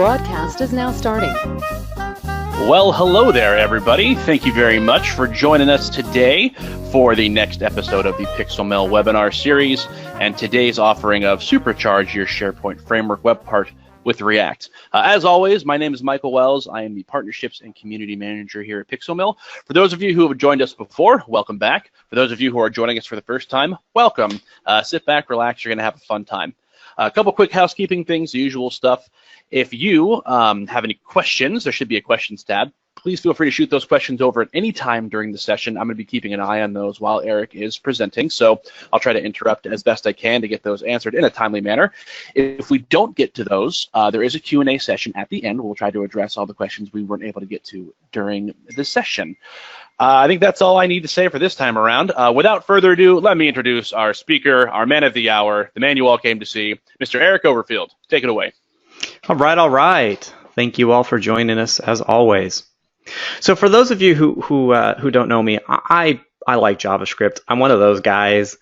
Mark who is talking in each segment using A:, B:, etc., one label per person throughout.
A: broadcast is now starting.
B: Well, hello there, everybody. Thank you very much for joining us today for the next episode of the PixelMill Webinar Series and today's offering of Supercharge, your SharePoint framework web part with React. As always, my name is Michael Wells. I am the Partnerships and Community Manager here at PixelMill. For those of you who have joined us before, welcome back. For those of you who are joining us for the first time, welcome. Sit back, relax, you're going to have a fun time. A couple quick housekeeping things, the usual stuff. If you have any questions, there should be a questions tab. Please feel free to shoot those questions over at any time during the session. I'm going to be keeping an eye on those while Eric is presenting, so I'll try to interrupt as best I can to get those answered in a timely manner. If we don't get to those, there is a Q&A session at the end. We'll try to address all the questions we weren't able to get to during the session. I think that's all I need to say for this time around. Without further ado, let me introduce our speaker, our man of the hour, the man you all came to see, Mr. Eric Overfield. Take it away.
C: All right. Thank you all for joining us as always. So for those of you who don't know me, I like JavaScript. I'm one of those guys.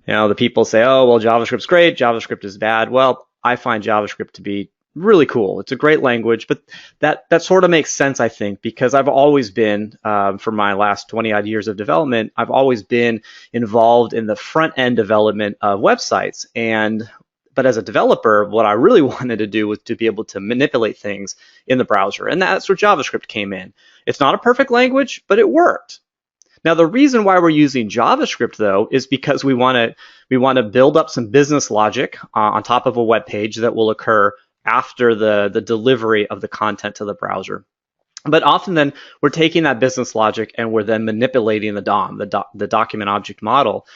C: You know, the people say, oh, well, JavaScript's great, JavaScript is bad. Well, I find JavaScript to be really cool. It's a great language, but that sort of makes sense, I think, because I've always been, for my last 20-odd years of development, I've always been involved in the front-end development of websites. But as a developer, what I really wanted to do was to be able to manipulate things in the browser, and that's where JavaScript came in. It's not a perfect language, but it worked. Now, the reason why we're using JavaScript, though, is because we want to build up some business logic on top of a web page that will occur after the delivery of the content to the browser. But often then we're taking that business logic and we're then manipulating the DOM, the document object model,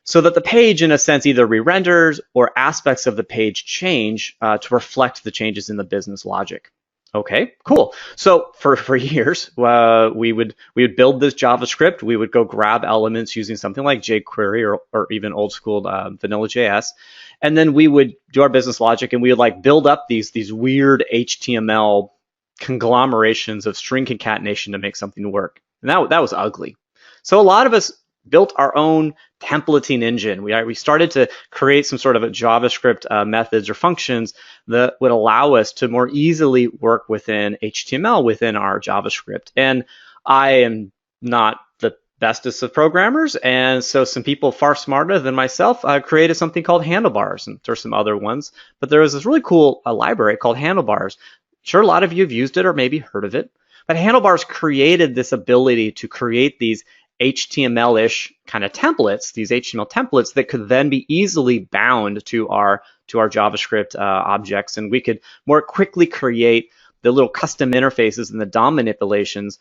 C: so that the page, in a sense, either re-renders or aspects of the page change to reflect the changes in the business logic. Okay, cool. So for years, we would build this JavaScript. We would go grab elements using something like jQuery or even old school vanilla.js, and then we would do our business logic and we would like build up these weird HTML conglomerations of string concatenation to make something work. And that was ugly. So a lot of us built our own templating engine. We started to create some sort of a JavaScript methods or functions that would allow us to more easily work within HTML within our JavaScript. And I am not the bestest of programmers, and so some people far smarter than myself created something called Handlebars, and there's some other ones. But there was this really cool library called Handlebars. Sure, a lot of you have used it or maybe heard of it. But Handlebars created this ability to create these HTML-ish kind of templates, these HTML templates that could then be easily bound to our JavaScript objects, and we could more quickly create the little custom interfaces and the DOM manipulations.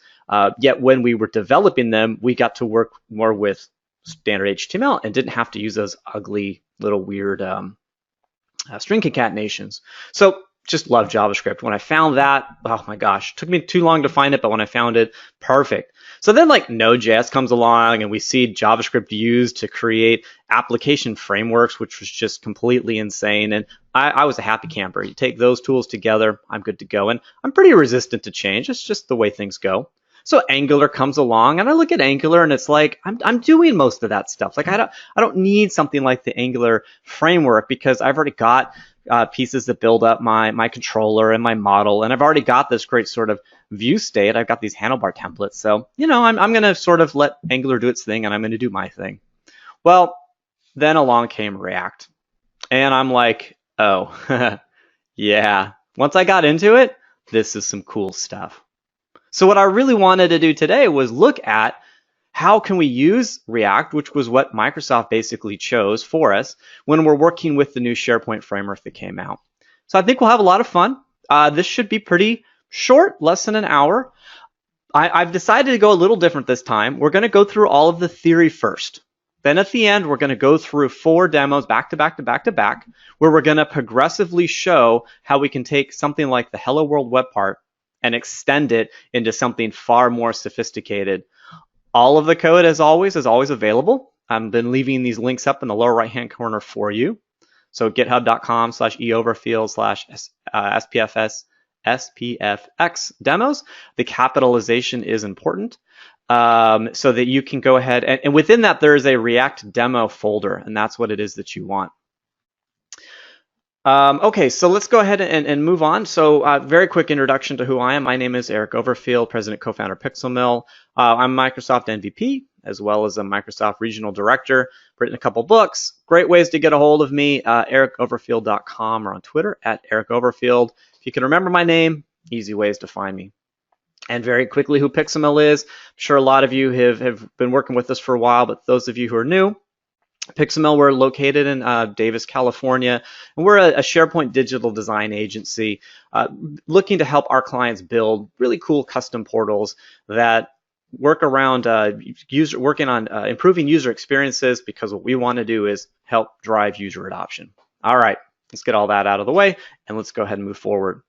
C: Yet when we were developing them, we got to work more with standard HTML and didn't have to use those ugly little weird string concatenations. So just love JavaScript. When I found that, oh my gosh, it took me too long to find it, but when I found it, perfect. So then like Node.js comes along and we see JavaScript used to create application frameworks, which was just completely insane. And I was a happy camper. You take those tools together, I'm good to go. And I'm pretty resistant to change. It's just the way things go. So Angular comes along and I look at Angular and it's like, I'm doing most of that stuff. Like I don't need something like the Angular framework because I've already got pieces that build up my controller and my model, and I've already got this great sort of view state. I've got these handlebar templates, so you know I'm going to sort of let Angular do its thing, and I'm going to do my thing. Well, then along came React, and I'm like, oh, yeah. Once I got into it, this is some cool stuff. So what I really wanted to do today was look at how can we use React, which was what Microsoft basically chose for us when we're working with the new SharePoint framework that came out. So I think we'll have a lot of fun. This should be pretty short, less than an hour. I've decided to go a little different this time. We're going to go through all of the theory first. Then at the end, we're going to go through 4 demos back to back to back to back, where we're going to progressively show how we can take something like the Hello World web part and extend it into something far more sophisticated. All of the code, as always, is always available. I've been leaving these links up in the lower right-hand corner for you. So github.com/eoverfield/SPFx demos. The capitalization is important so that you can go ahead and within that there is a React demo folder, and that's what it is that you want. Okay, so let's go ahead and move on. So very quick introduction to who I am. My name is Eric Overfield, president, co-founder of PixelMill. I'm a Microsoft MVP, as well as a Microsoft regional director. Written a couple books. Great ways to get a hold of me, ericoverfield.com, or on Twitter, @EricOverfield. If you can remember my name, easy ways to find me. And very quickly, who PixelMill is. I'm sure a lot of you have been working with us for a while, but those of you who are new, PixelMill, we're located in Davis, California, and we're a SharePoint digital design agency looking to help our clients build really cool custom portals that work around working on improving user experiences, because what we want to do is help drive user adoption. All right, let's get all that out of the way, and let's go ahead and move forward.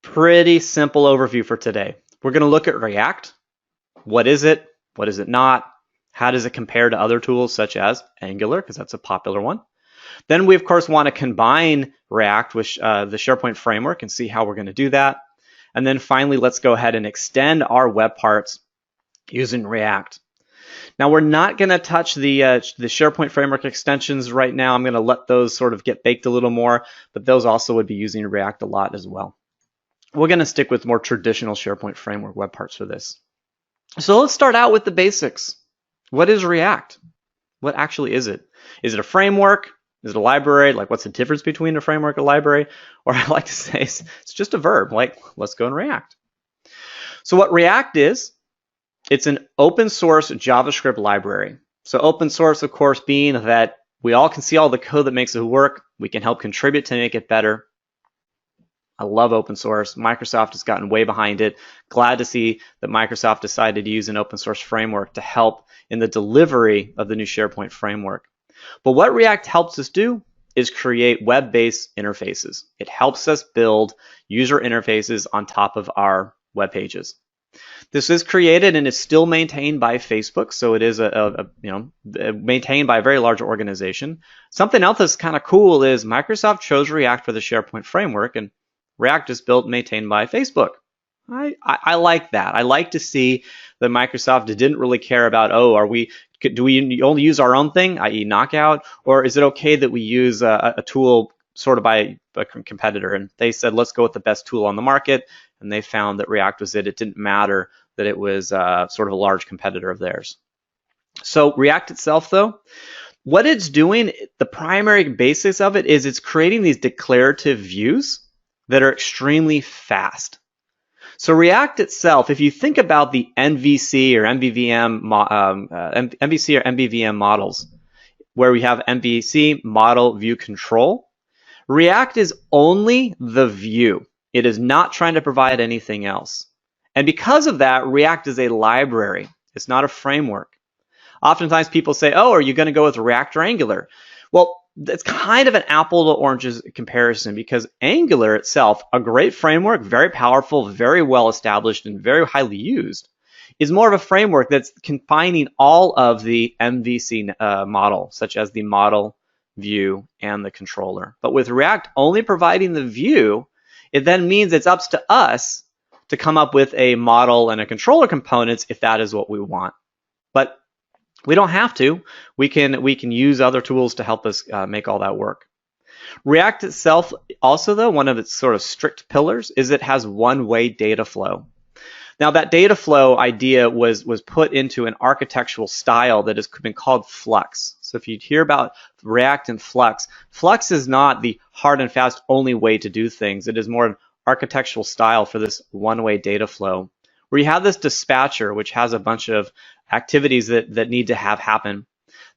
C: Pretty simple overview for today. We're going to look at React. What is it? What is it not? How does it compare to other tools such as Angular, because that's a popular one. Then we, of course, want to combine React with the SharePoint framework and see how we're going to do that. And then finally, let's go ahead and extend our web parts using React. Now, we're not going to touch the SharePoint framework extensions right now. I'm going to let those sort of get baked a little more, but those also would be using React a lot as well. We're going to stick with more traditional SharePoint framework web parts for this. So let's start out with the basics. What is React? What actually is it? Is it a framework? Is it a library? Like, what's the difference between a framework and a library? Or I like to say it's just a verb, like, let's go and React. So what React is, it's an open source JavaScript library. So open source, of course, being that we all can see all the code that makes it work. We can help contribute to make it better. I love open source. Microsoft has gotten way behind it. Glad to see that Microsoft decided to use an open source framework to help in the delivery of the new SharePoint framework. But what React helps us do is create web-based interfaces. It helps us build user interfaces on top of our web pages. This is created and is still maintained by Facebook, so it is maintained by a very large organization. Something else that's kind of cool is Microsoft chose React for the SharePoint framework, and React is built and maintained by Facebook. I like that. I like to see that Microsoft didn't really care about, do we only use our own thing, i.e. Knockout, or is it okay that we use a tool sort of by a competitor? And they said, let's go with the best tool on the market, and they found that React was it. It didn't matter that it was sort of a large competitor of theirs. So React itself, though, what it's doing, the primary basics of it is it's creating these declarative views that are extremely fast. So React itself, if you think about the MVC or MVVM models, where we have MVC, model, view, control, React is only the view. It is not trying to provide anything else. And because of that, React is a library. It's not a framework. Oftentimes people say, are you going to go with React or Angular? Well, it's kind of an apple to oranges comparison, because Angular itself, a great framework, very powerful, very well established, and very highly used, is more of a framework that's combining all of the MVC model, such as the model, view, and the controller. But with React only providing the view, it then means it's up to us to come up with a model and a controller components if that is what we want. But we don't have to. We can use other tools to help us make all that work. React itself also, though, one of its sort of strict pillars is it has one-way data flow. Now, that data flow idea was put into an architectural style that has been called Flux. So if you hear about React and Flux, Flux is not the hard and fast only way to do things. It is more an architectural style for this one-way data flow, where you have this dispatcher, which has a bunch of activities that need to have happen.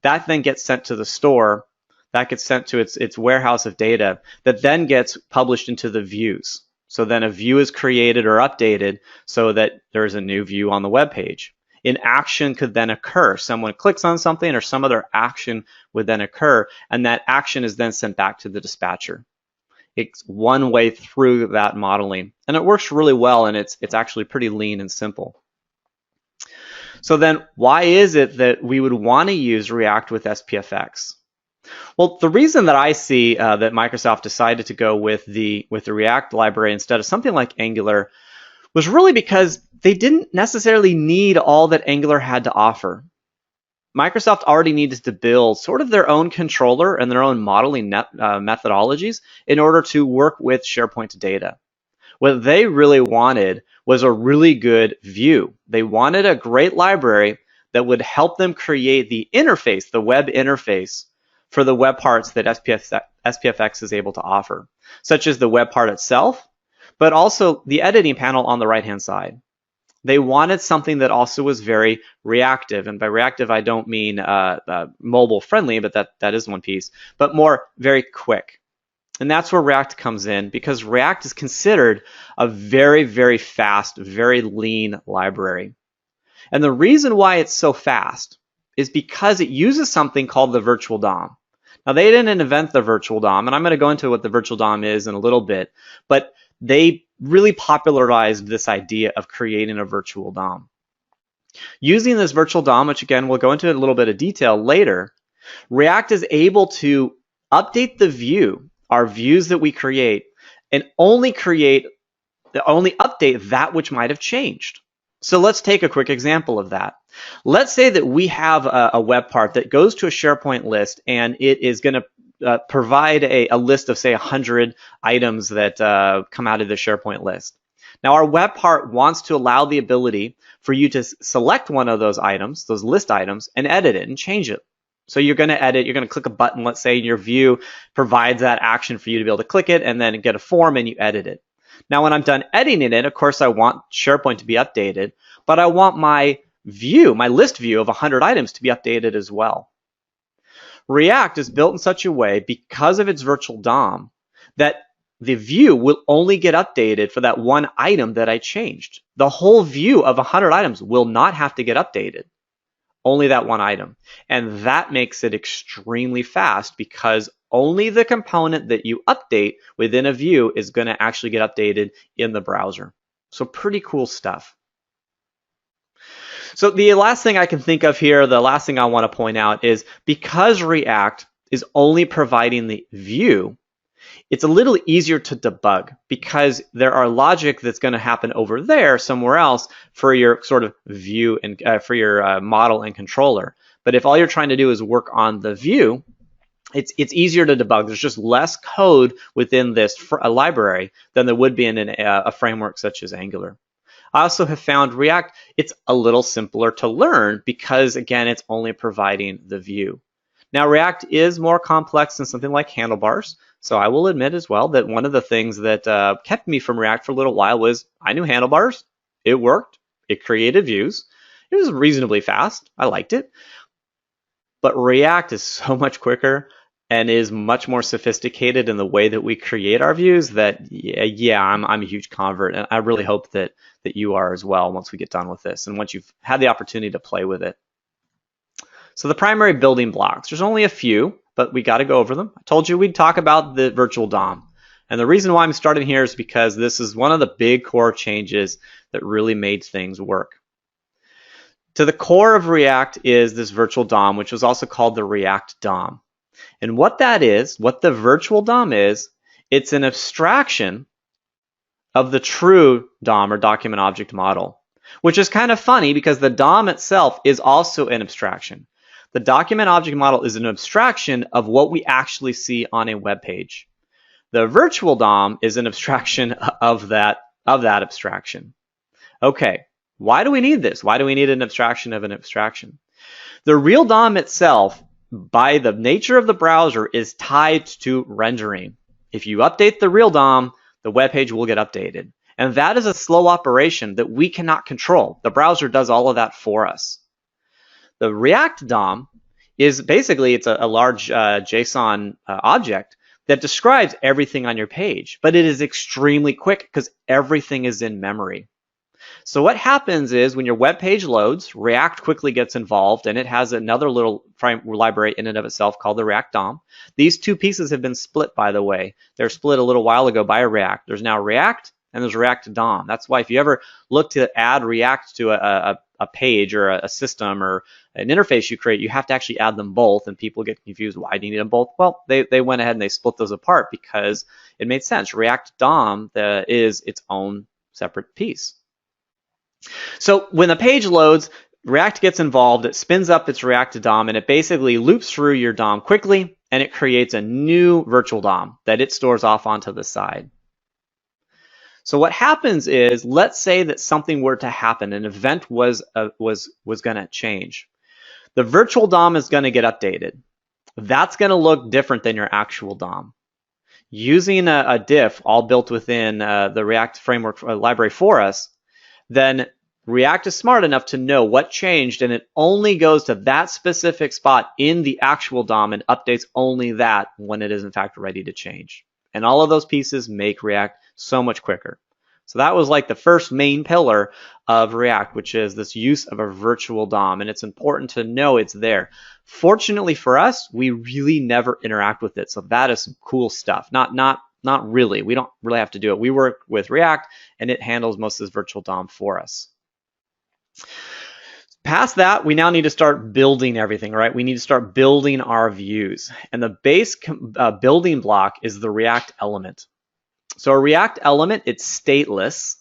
C: That then gets sent to the store. That gets sent to its warehouse of data that then gets published into the views. So then a view is created or updated so that there's a new view on the web page. An action could then occur. Someone clicks on something or some other action would then occur, and that action is then sent back to the dispatcher. It's one way through that modeling, and it works really well, and it's actually pretty lean and simple. So then why is it that we would want to use React with SPFx? Well, the reason that I see that Microsoft decided to go with the React library instead of something like Angular was really because they didn't necessarily need all that Angular had to offer. Microsoft already needed to build sort of their own controller and their own modeling methodologies in order to work with SharePoint data. What they really wanted was a really good view. They wanted a great library that would help them create the interface, the web interface, for the web parts that SPFx is able to offer, such as the web part itself, but also the editing panel on the right-hand side. They wanted something that also was very reactive, and by reactive I don't mean mobile friendly, but that is one piece, but more very quick. And that's where React comes in, because React is considered a very, very fast, very lean library. And the reason why it's so fast is because it uses something called the virtual DOM. Now, they didn't invent the virtual DOM, and I'm going to go into what the virtual DOM is in a little bit, but they really popularized this idea of creating a virtual DOM. Using this virtual DOM, which again, we'll go into a little bit of detail later, React is able to update the view, our views that we create, and only update that which might have changed. So let's take a quick example of that. Let's say that we have a web part that goes to a SharePoint list, and it is going to provide a list of, say, 100 items that come out of the SharePoint list. Now, our web part wants to allow the ability for you to select one of those items, those list items, and edit it and change it. So you're going to edit, you're going to click a button, let's say, and your view provides that action for you to be able to click it and then get a form and you edit it. Now, when I'm done editing it, of course, I want SharePoint to be updated, but I want my view, my list view of 100 items to be updated as well. React is built in such a way, because of its virtual DOM, that the view will only get updated for that one item that I changed. The whole view of 100 items will not have to get updated. Only that one item. And that makes it extremely fast, because only the component that you update within a view is going to actually get updated in the browser. So pretty cool stuff. So the last thing I can think of here, the last thing I want to point out is, because React is only providing the view, it's a little easier to debug, because there are logic that's going to happen over there somewhere else for your sort of view and for your model and controller. But if all you're trying to do is work on the view, it's easier to debug. There's just less code within this library than there would be in a framework such as Angular. I also have found React, it's a little simpler to learn, because again, it's only providing the view. Now, React is more complex than something like handlebars. So I will admit as well that one of the things that kept me from React for a little while was I knew handlebars. It worked. It created views. It was reasonably fast. I liked it. But React is so much quicker and is much more sophisticated in the way that we create our views that, yeah, I'm a huge convert. And I really hope that you are as well once we get done with this and once you've had the opportunity to play with it. So the primary building blocks, there's only a few, but we got to go over them. I told you we'd talk about the virtual DOM. And the reason why I'm starting here is because this is one of the big core changes that really made things work. To the core of React is this virtual DOM, which was also called the React DOM. And what that is, what the virtual DOM is, it's an abstraction of the true DOM, or document object model, which is kind of funny because the DOM itself is also an abstraction. The document object model is an abstraction of what we actually see on a web page. The virtual DOM is an abstraction of that abstraction. Okay, why do we need this? Why do we need an abstraction of an abstraction? The real DOM itself, by the nature of the browser, is tied to rendering. If you update the real DOM, the web page will get updated. And that is a slow operation that we cannot control. The browser does all of that for us. The React DOM is basically, it's a large JSON object that describes everything on your page, but it is extremely quick because everything is in memory. So what happens is when your web page loads, React quickly gets involved, and it has another little library in and of itself called the React DOM. These two pieces have been split, by the way. They're split a little while ago by React. There's now React and there's React DOM. That's why if you ever look to add React to a page or a system or an interface you create, you have to actually add them both, and people get confused. Why do you need them both? Well, they went ahead and they split those apart because it made sense. React DOM is its own separate piece. So when the page loads, React gets involved, it spins up its React DOM, and it basically loops through your DOM quickly, and it creates a new virtual DOM that it stores off onto the side. So what happens is, let's say that something were to happen, an event was going to change. The virtual DOM is going to get updated. That's going to look different than your actual DOM. Using a diff all built within the React framework library for us, then React is smart enough to know what changed, and it only goes to that specific spot in the actual DOM and updates only that when it is in fact ready to change. And all of those pieces make React so much quicker. So that was like the first main pillar of React, which is this use of a virtual DOM, and it's important to know it's there. Fortunately for us, we really never interact with it, so that is some cool stuff. Not really. We don't really have to do it. We work with React, and it handles most of this virtual DOM for us. Past that, we now need to start building everything, right? We need to start building our views, and the base building block is the React element. So a React element, it's stateless,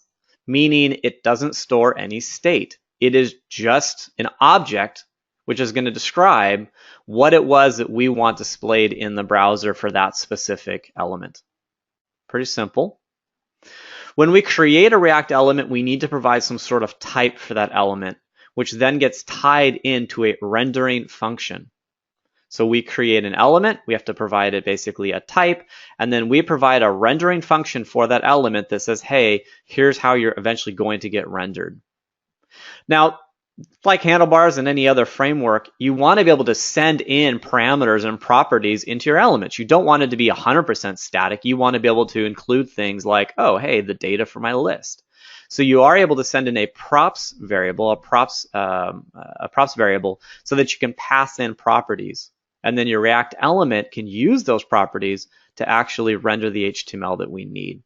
C: meaning it doesn't store any state. It is just an object which is going to describe what it was that we want displayed in the browser for that specific element. Pretty simple. When we create a React element, we need to provide some sort of type for that element, which then gets tied into a rendering function. So we create an element, we have to provide it basically a type, and then we provide a rendering function for that element that says, hey, here's how you're eventually going to get rendered. Now, like handlebars and any other framework, you want to be able to send in parameters and properties into your elements. You don't want it to be 100% static. You want to be able to include things like, oh, hey, the data for my list. So you are able to send in a props variable, a props variable, so that you can pass in properties. And then your React element can use those properties to actually render the HTML that we need.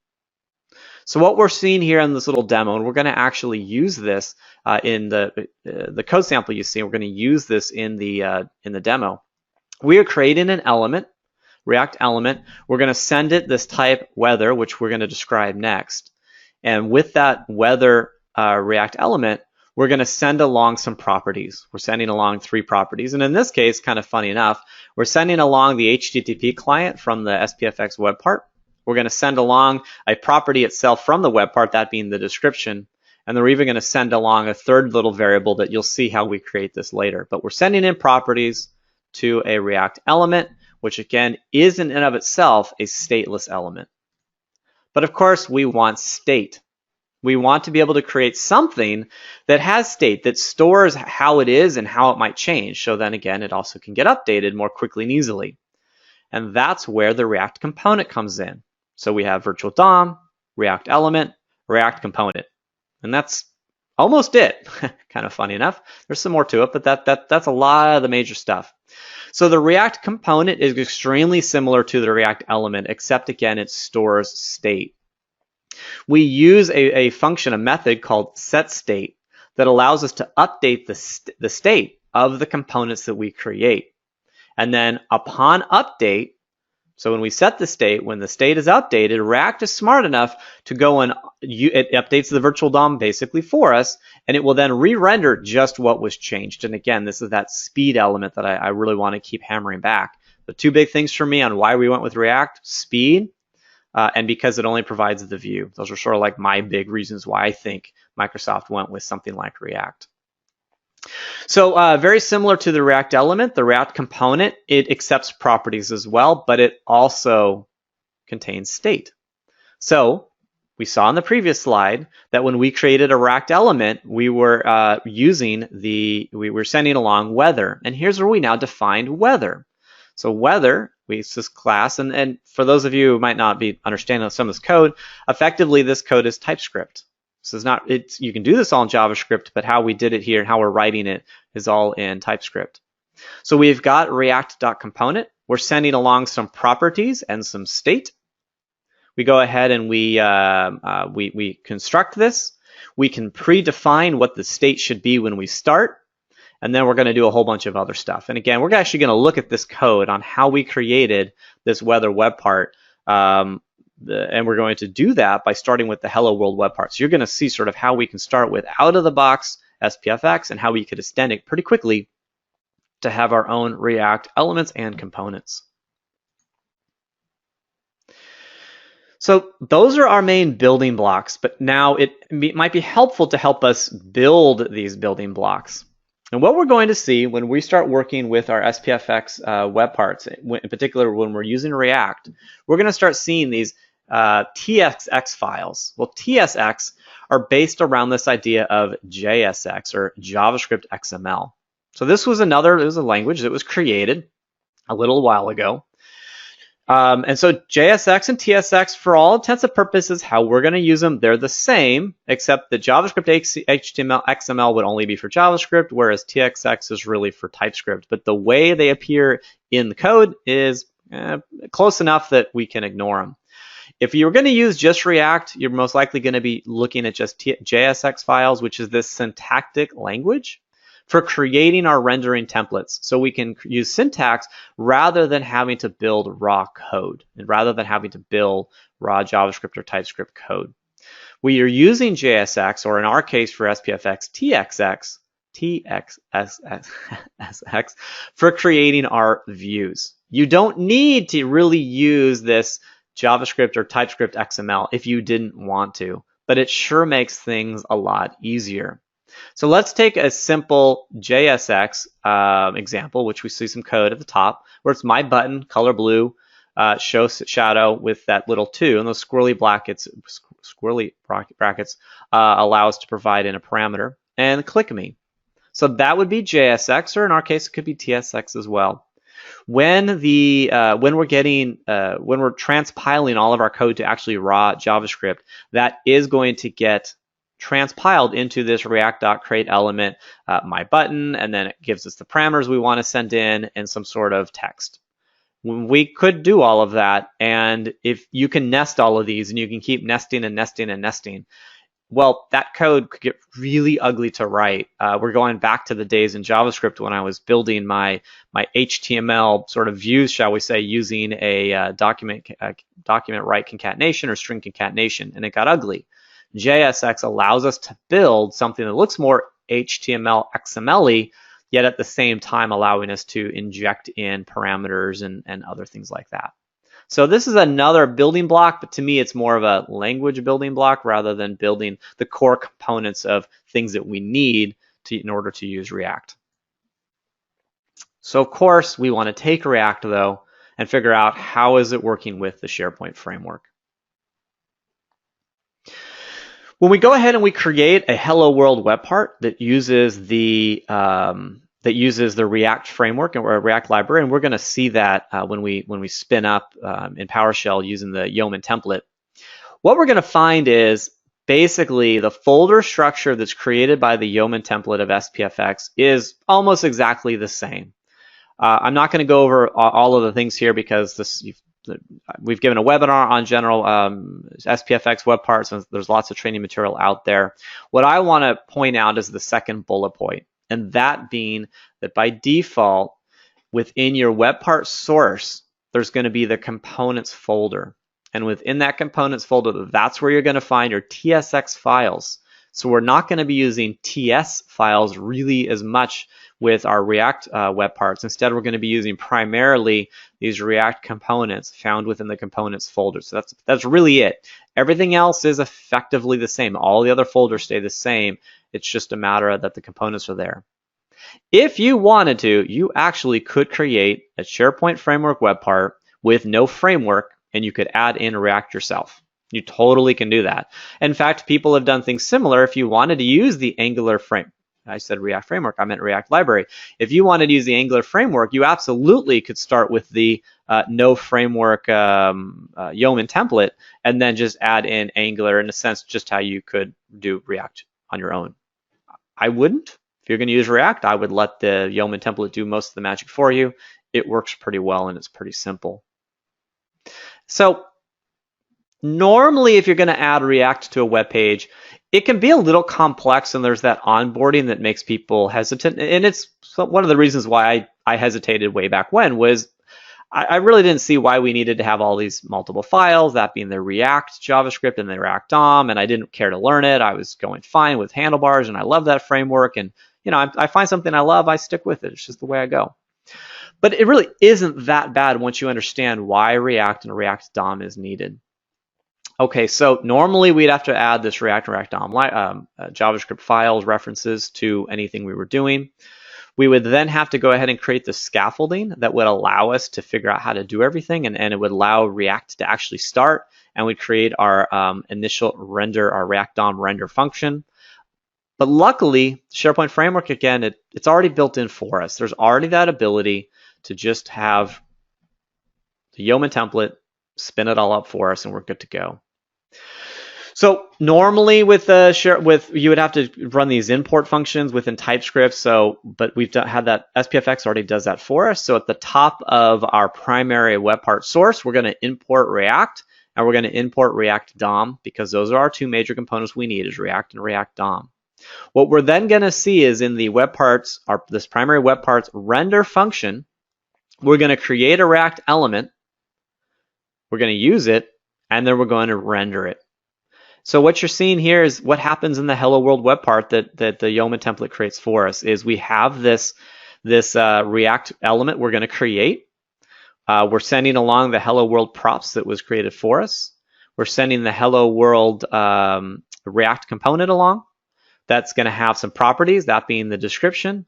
C: So what we're seeing here in this little demo, and we're going to actually use this in the code sample you see, we're going to use this in the demo. We are creating an element, React element. We're going to send it this type weather, which we're going to describe next. And with that weather React element, we're going to send along some properties. We're sending along 3 properties. And in this case, kind of funny enough, we're sending along the HTTP client from the SPFx WebPart. We're going to send along a property itself from the WebPart, that being the description. And then we're even going to send along a third little variable that you'll see how we create this later. But we're sending in properties to a React element, which again is in and of itself a stateless element. But of course, we want state. We want to be able to create something that has state, that stores how it is and how it might change. So then again, it also can get updated more quickly and easily. And that's where the React component comes in. So we have virtual DOM, React element, React component. And that's almost it. Kind of funny enough. There's some more to it, but that's a lot of the major stuff. So the React component is extremely similar to the React element, except again, it stores state. We use a function, a method called setState that allows us to update the state of the components that we create. And then upon update, so when we set the state, when the state is updated, React is smart enough to go and it updates the virtual DOM basically for us, and it will then re-render just what was changed. And again, this is that speed element that I really want to keep hammering back. The 2 big things for me on why we went with React: speed, and because it only provides the view. Those are sort of like my big reasons why I think Microsoft went with something like React. So very similar to the React element, the React component, it accepts properties as well, but it also contains state. So we saw in the previous slide that when we created a React element, we were we were sending along weather. And here's where we now defined weather. So weather, we use this class, and for those of you who might not be understanding some of this code, effectively this code is TypeScript. So you can do this all in JavaScript, but how we did it here and how we're writing it is all in TypeScript. So we've got React.component. We're sending along some properties and some state. We go ahead and we construct this. We can predefine what the state should be when we start. And then we're going to do a whole bunch of other stuff. And again, we're actually going to look at this code on how we created this weather web part. And we're going to do that by starting with the Hello World web part. So you're going to see sort of how we can start with out of the box SPFx and how we could extend it pretty quickly to have our own React elements and components. So those are our main building blocks, but now it might be helpful to help us build these building blocks. And what we're going to see when we start working with our SPFx web parts, in particular when we're using React, we're going to start seeing these TSX files. Well, TSX are based around this idea of JSX, or JavaScript XML. So this was a language that was created a little while ago. And so JSX and TSX, for all intents and purposes, how we're going to use them, they're the same, except that JavaScript HTML XML would only be for JavaScript, whereas TSX is really for TypeScript. But the way they appear in the code is close enough that we can ignore them. If you're going to use just React, you're most likely going to be looking at just JSX files, which is this syntactic language for creating our rendering templates. So we can use syntax rather than having to build raw code, and rather than having to build raw JavaScript or TypeScript code. We are using JSX, or in our case for SPFx, TXX for creating our views. You don't need to really use this JavaScript or TypeScript XML if you didn't want to, but it sure makes things a lot easier. So let's take a simple JSX example, which we see some code at the top, where it's my button, color blue, show shadow with that little 2, and those squirrely brackets allow us to provide in a parameter, and click me. So that would be JSX, or in our case, it could be TSX as well. When we're transpiling all of our code to actually raw JavaScript, that is going to get transpiled into this React.create element, my button, and then it gives us the parameters we want to send in and some sort of text. We could do all of that, and if you can nest all of these and you can keep nesting and nesting and nesting, well, that code could get really ugly to write. We're going back to the days in JavaScript when I was building my HTML sort of views, shall we say, using a document write concatenation or string concatenation, and it got ugly. JSX allows us to build something that looks more HTML XML-y, yet at the same time allowing us to inject in parameters and other things like that. So this is another building block, but to me it's more of a language building block rather than building the core components of things that we need in order to use React. So of course we want to take React though and figure out how is it working with the SharePoint framework. When we go ahead and we create a Hello World web part that uses the React framework or React library, and we're going to see that when we spin up in PowerShell using the Yeoman template, what we're going to find is basically the folder structure that's created by the Yeoman template of SPFx is almost exactly the same. I'm not going to go over all of the things here because we've given a webinar on general SPFx web parts, and there's lots of training material out there. What I want to point out is the second bullet point, and that being that by default, within your web part source, there's going to be the components folder. And within that components folder, that's where you're going to find your TSX files. So we're not going to be using TS files really as much with our React web parts. Instead, we're going to be using primarily these React components found within the components folder. So that's really it. Everything else is effectively the same. All the other folders stay the same. It's just a matter that the components are there. If you wanted to, you actually could create a SharePoint framework web part with no framework, and you could add in React yourself. You totally can do that. In fact, people have done things similar. If you wanted to use the Angular I said React framework, I meant React library. If you wanted to use the Angular framework, you absolutely could start with the no framework Yeoman template and then just add in Angular, in a sense, just how you could do React on your own. I wouldn't. If you're going to use React, I would let the Yeoman template do most of the magic for you. It works pretty well and it's pretty simple. So normally, if you're going to add React to a web page, it can be a little complex, and there's that onboarding that makes people hesitant. And it's one of the reasons why I hesitated way back when was I really didn't see why we needed to have all these multiple files, that being the React JavaScript and the React DOM, and I didn't care to learn it. I was going fine with handlebars, and I love that framework. And I find something I love, I stick with it. It's just the way I go. But it really isn't that bad once you understand why React and React DOM is needed. Okay, so normally we'd have to add this React and React DOM JavaScript files references to anything we were doing. We would then have to go ahead and create the scaffolding that would allow us to figure out how to do everything, and it would allow React to actually start, and we'd create our initial render, our React DOM render function. But luckily, SharePoint Framework, again, it's already built in for us. There's already that ability to just have the Yeoman template, spin it all up for us, and we're good to go. So normally with you would have to run these import functions within TypeScript. But we've had that SPFx already does that for us. So at the top of our primary WebPart source, we're going to import React, and we're going to import React DOM, because those are our two major components we need, is React and React DOM. What we're then going to see is in the WebParts, this primary WebParts render function, we're going to create a React element, we're going to use it, and then we're going to render it. So what you're seeing here is what happens in the Hello World web part that the Yeoman template creates for us. Is we have this React element we're going to create. We're sending along the Hello World props that was created for us. We're sending the Hello World React component along. That's going to have some properties, that being the description.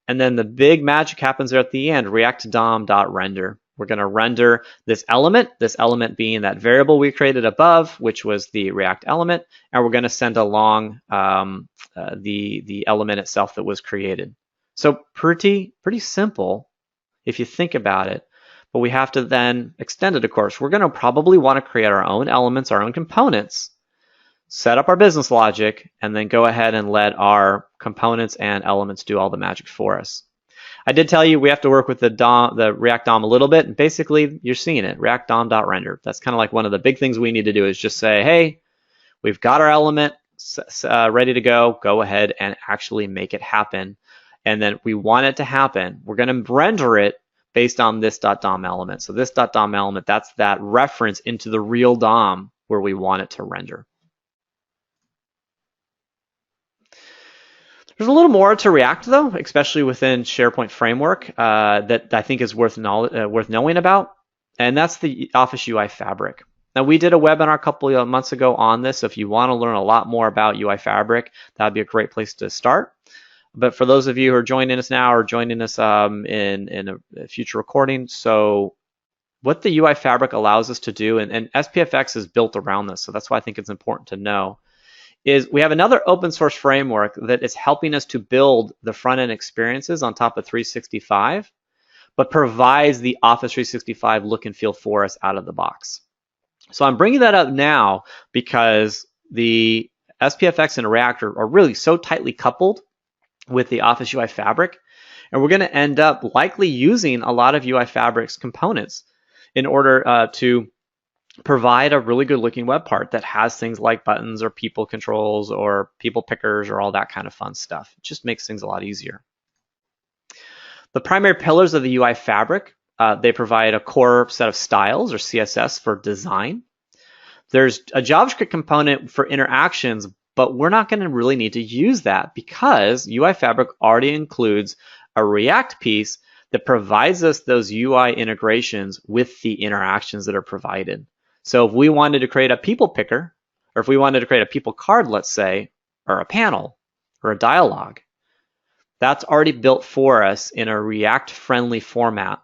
C: And then the big magic happens there at the end, React DOM.render. We're going to render this element being that variable we created above, which was the React element, and we're going to send along the element itself that was created. So pretty simple if you think about it, but we have to then extend it, of course. We're going to probably want to create our own elements, our own components, set up our business logic, and then go ahead and let our components and elements do all the magic for us. I did tell you we have to work with the React DOM a little bit, and basically you're seeing it, React DOM.render. That's kind of like one of the big things we need to do is just say, hey, we've got our element ready to go ahead and actually make it happen. And then we want it to happen. We're going to render it based on this .dom element. So this .dom element, that's that reference into the real DOM where we want it to render. There's a little more to React, though, especially within SharePoint Framework that I think is worth knowing about, and that's the Office UI Fabric. Now, we did a webinar a couple of months ago on this, so if you want to learn a lot more about UI Fabric, that would be a great place to start. But for those of you who are joining us now or joining us in a future recording, so what the UI Fabric allows us to do, and SPFx is built around this, so that's why I think it's important to know, is we have another open source framework that is helping us to build the front-end experiences on top of 365, but provides the Office 365 look and feel for us out of the box. So I'm bringing that up now because the SPFx and React are really so tightly coupled with the Office UI Fabric, and we're going to end up likely using a lot of UI Fabric's components in order to provide a really good looking web part that has things like buttons or people controls or people pickers or all that kind of fun stuff. It just makes things a lot easier. The primary pillars of the UI Fabric, they provide a core set of styles or CSS for design. There's a JavaScript component for interactions, but we're not going to really need to use that because UI Fabric already includes a React piece that provides us those UI integrations with the interactions that are provided. So if we wanted to create a people picker, or if we wanted to create a people card, let's say, or a panel, or a dialogue, that's already built for us in a React-friendly format.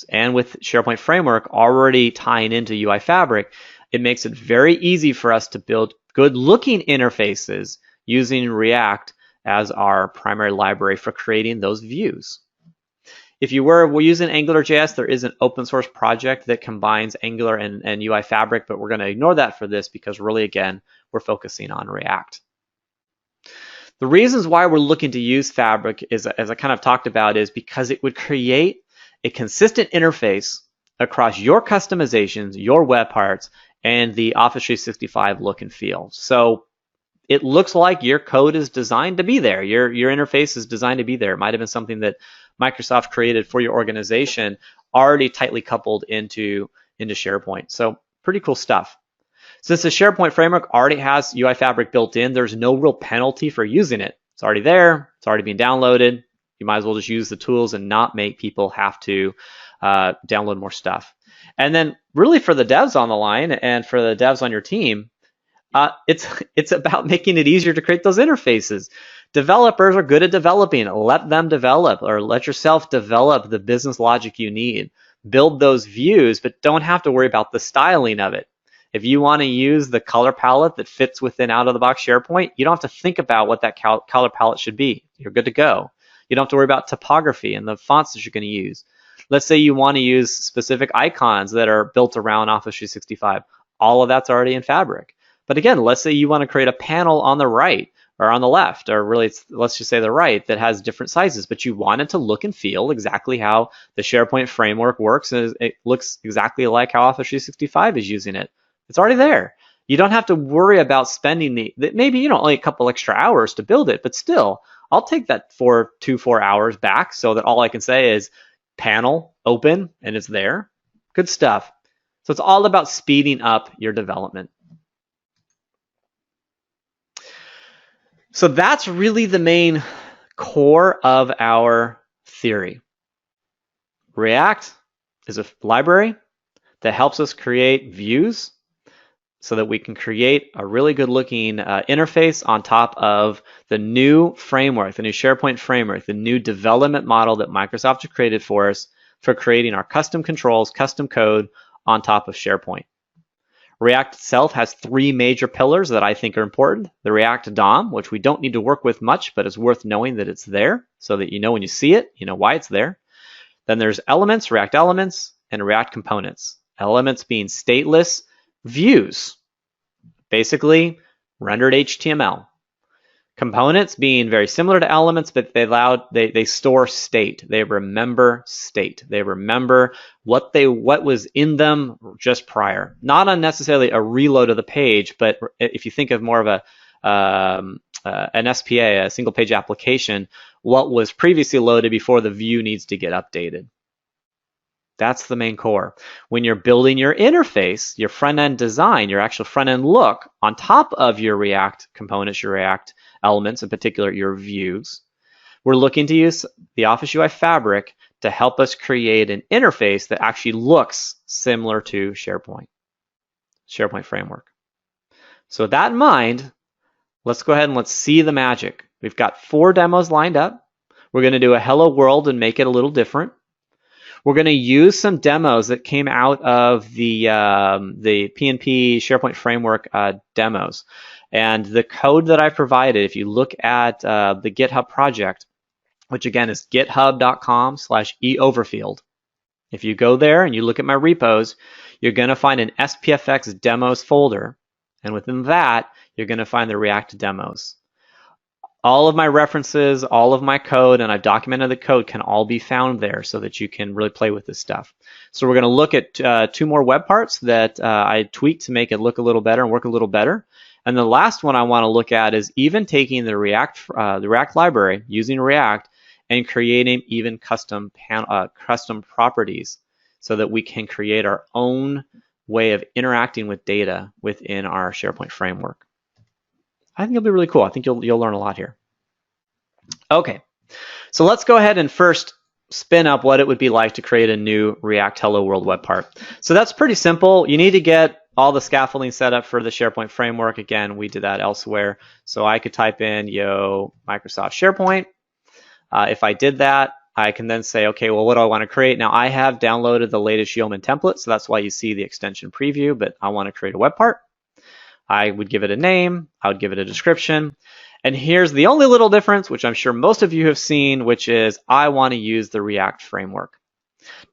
C: And with SharePoint Framework already tying into UI Fabric, it makes it very easy for us to build good-looking interfaces using React as our primary library for creating those views. If you were using AngularJS, there is an open source project that combines Angular and UI Fabric, but we're going to ignore that for this because really, again, we're focusing on React. The reasons why we're looking to use Fabric, as I kind of talked about, is because it would create a consistent interface across your customizations, your web parts, and the Office 365 look and feel. So it looks like your code is designed to be there. Your interface is designed to be there. It might have been something that Microsoft created for your organization. already tightly coupled into SharePoint. So pretty cool stuff. Since the SharePoint framework already has UI Fabric built in, there's no real penalty for using it. It's already there. It's already being downloaded. You might as well just use the tools and not make people have to download more stuff. And then really for the devs on the line and for the devs on your team, it's about making it easier to create those interfaces. Developers are good at developing. Let them develop, or let yourself develop the business logic you need. Build those views, but don't have to worry about the styling of it. If you want to use the color palette that fits within out-of-the-box SharePoint, you don't have to think about what that color palette should be. You're good to go. You don't have to worry about typography and the fonts that you're going to use. Let's say you want to use specific icons that are built around Office 365. All of that's already in Fabric. But again, let's say you want to create a panel on the right or on the left, or really, let's just say the right, that has different sizes, but you want it to look and feel exactly how the SharePoint framework works, and it looks exactly like how Office 365 is using it. It's already there. You don't have to worry about spending maybe only a couple extra hours to build it, but still, I'll take that 4 hours back so that all I can say is panel, open, and it's there. Good stuff. So it's all about speeding up your development. So that's really the main core of our theory. React is a library that helps us create views so that we can create a really good looking interface on top of the new framework, the new SharePoint framework, the new development model that Microsoft has created for us for creating our custom controls, custom code on top of SharePoint. React itself has 3 major pillars that I think are important. The React DOM, which we don't need to work with much, but it's worth knowing that it's there so that when you see it, you know why it's there. Then there's elements, React elements, and React components. Elements being stateless views, basically rendered HTML. Components being very similar to elements, but they store state. They remember state. They remember what was in them just prior. Not unnecessarily a reload of the page, but if you think of more of an SPA, a single page application, what was previously loaded before the view needs to get updated. That's the main core. When you're building your interface, your front-end design, your actual front-end look on top of your React components, your React elements, in particular your views, we're looking to use the Office UI Fabric to help us create an interface that actually looks similar to SharePoint framework. So with that in mind, let's go ahead and let's see the magic. We've got 4 demos lined up. We're going to do a hello world and make it a little different. We're going to use some demos that came out of the PnP SharePoint framework demos. And the code that I provided, if you look at the GitHub project, which again is github.com/eoverfield. If you go there and you look at my repos, you're going to find an SPFx demos folder. And within that, you're going to find the React demos. All of my references, all of my code, and I've documented the code, can all be found there so that you can really play with this stuff. So we're going to look at 2 more web parts that I tweaked to make it look a little better and work a little better. And the last one I want to look at is even taking the React library, using React, and creating even custom properties so that we can create our own way of interacting with data within our SharePoint framework. I think it'll be really cool. I think you'll learn a lot here. Okay, so let's go ahead and first spin up what it would be like to create a new React Hello World web part. So that's pretty simple. You need to get all the scaffolding set up for the SharePoint framework. Again, we did that elsewhere. So I could type in Microsoft SharePoint. If I did that, I can then say, okay, well, what do I want to create? Now I have downloaded the latest Yeoman template, so that's why you see the extension preview, but I want to create a web part. I would give it a name, I would give it a description, and here's the only little difference, which I'm sure most of you have seen, which is I want to use the React framework.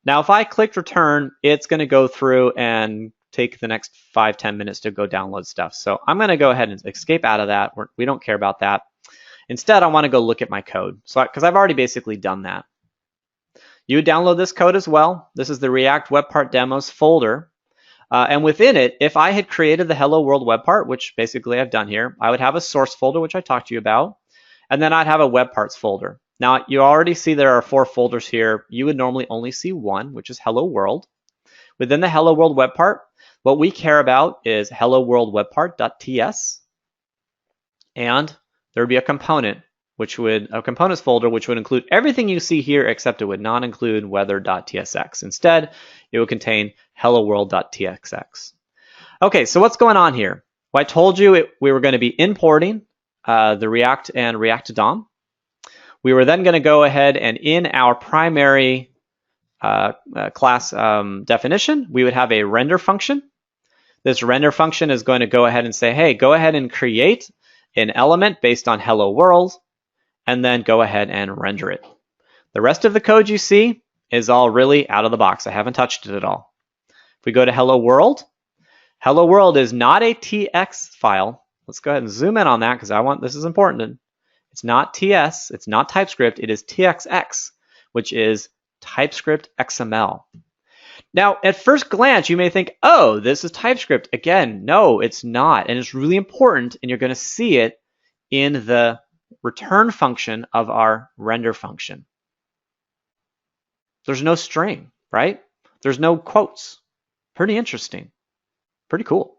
C: Now, if I click return, it's going to go through and take the next 5-10 minutes to go download stuff. So I'm going to go ahead and escape out of that. We don't care about that. Instead, I want to go look at my code, because I've already basically done that. You would download this code as well. This is the React Web Part Demos folder. And within it, if I had created the Hello World web part, which basically I've done here, I would have a source folder, which I talked to you about, and then I'd have a web parts folder. Now, you already see there are 4 folders here. You would normally only see one, which is Hello World. Within the Hello World web part, what we care about is Hello World webpart.ts, and there would be a component, a components folder, which would include everything you see here, except it would not include weather.tsx. Instead, it would contain hello world.tsx. Okay, so what's going on here? Well, I told you we were going to be importing the React and React DOM. We were then going to go ahead and in our primary class definition, we would have a render function. This render function is going to go ahead and say, hey, go ahead and create an element based on hello world, and then go ahead and render it. The rest of the code you see is all really out of the box. I haven't touched it at all. If we go to hello world is not a TX file. Let's go ahead and zoom in on that because this is important. It's not TS, it's not TypeScript, it is TXX, which is TypeScript XML. Now, at first glance, you may think, oh, this is TypeScript. Again, no, it's not. And it's really important, and you're going to see it in the return function of our render function. There's no string, right? There's no quotes. Pretty interesting. Pretty cool.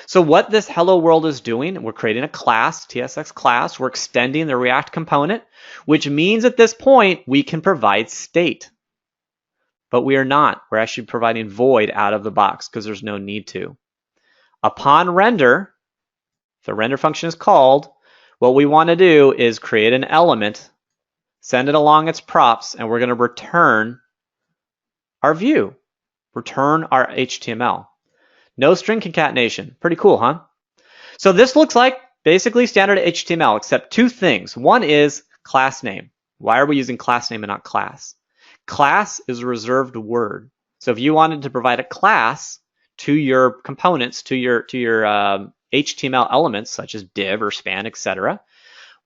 C: So what this hello world is doing, we're creating a class, TSX class. We're extending the React component, which means at this point, we can provide state. But we are not. We're actually providing void out of the box because there's no need to. Upon render, if the render function is called, what we want to do is create an element, send it along its props, and we're going to return our view, return our HTML. No string concatenation. Pretty cool, huh? So this looks like basically standard HTML, except 2 things. One is class name. Why are we using class name and not class? Class is a reserved word. So if you wanted to provide a class to your components, to your HTML elements, such as div or span, etc.,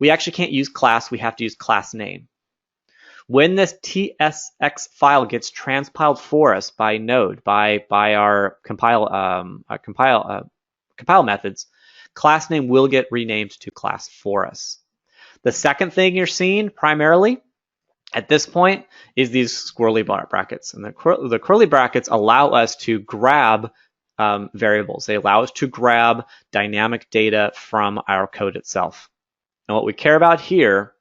C: we actually can't use class. We have to use class name. When this TSX file gets transpiled for us by Node, by our compile methods, class name will get renamed to class for us. The second thing you're seeing primarily at this point is these squirrely brackets. And the curly brackets allow us to grab variables. They allow us to grab dynamic data from our code itself. And what we care about here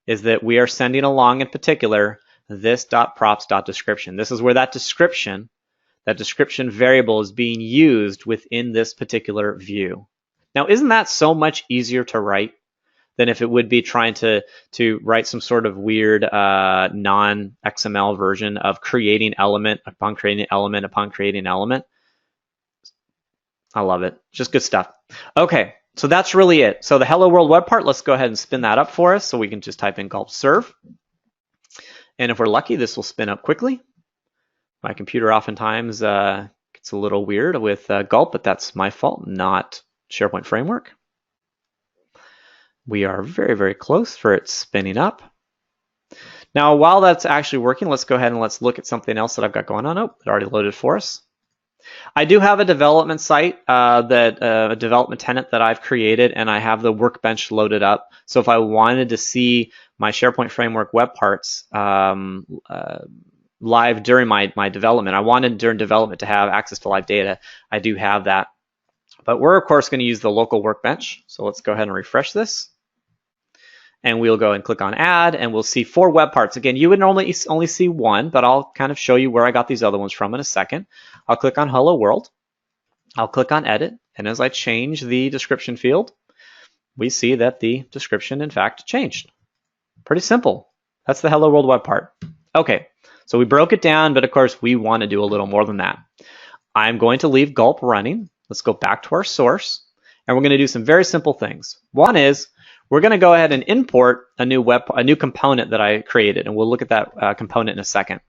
C: is that we are sending along, in particular, this .props.description. This is where that description variable is being used within this particular view. Now, isn't that so much easier to write than if it would be trying to write some sort of weird non-XML version of creating element upon creating element upon creating element? I love it. Just good stuff. Okay. So that's really it. So the Hello World web part, let's go ahead and spin that up for us. So we can just type in gulp serve. And if we're lucky, this will spin up quickly. My computer oftentimes gets a little weird with gulp, but that's my fault, not SharePoint Framework. We are very, very close for it spinning up. Now, while that's actually working, let's go ahead and let's look at something else that I've got going on. Oh, it already loaded for us. I do have a development site, a development tenant that I've created, and I have the workbench loaded up. So if I wanted to see my SharePoint Framework web parts live during my development, I wanted during development to have access to live data. I do have that. But we're, of course, going to use the local workbench. So let's go ahead and refresh this. And we'll go and click on add, and we'll see 4 web parts. Again, you would normally only see 1, but I'll kind of show you where I got these other ones from in a second. I'll click on Hello World. I'll click on edit. And as I change the description field, we see that the description, in fact, changed. Pretty simple. That's the Hello World web part. Okay, so we broke it down, but of course, we want to do a little more than that. I'm going to leave gulp running. Let's go back to our source, and we're going to do some very simple things. One is, we're going to go ahead and import a new component that I created, and we'll look at that component in a second.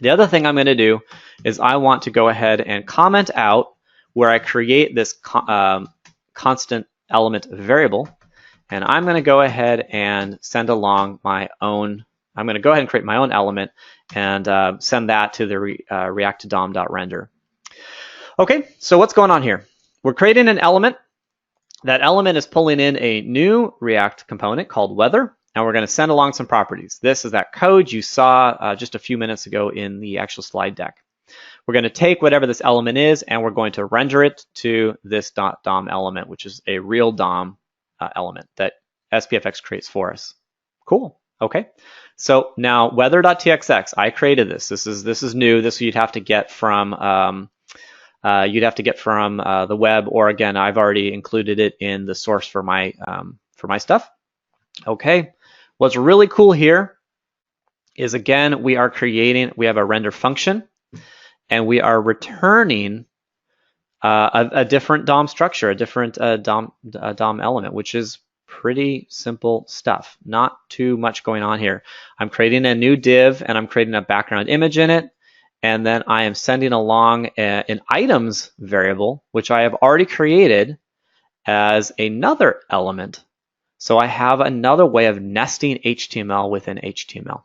C: The other thing I'm going to do is I want to go ahead and comment out where I create this constant element variable, and I'm going to go ahead and send along my own. I'm going to go ahead and create my own element and send that to the React DOM.render. Okay, so what's going on here? We're creating an element. That element is pulling in a new React component called weather, and we're going to send along some properties. This is that code you saw just a few minutes ago in the actual slide deck. We're going to take whatever this element is, and we're going to render it to this .dom element, which is a real DOM element that SPFx creates for us. Cool. Okay. So now weather.txx, I created this. This is new. This you'd have to get from the web, or again, I've already included it in the source for my stuff. Okay. What's really cool here is, again, we have a render function, and we are returning a different DOM structure, a different DOM element, which is pretty simple stuff. Not too much going on here. I'm creating a new div, and I'm creating a background image in it, and then I am sending along an items variable, which I have already created as another element. So I have another way of nesting HTML within HTML.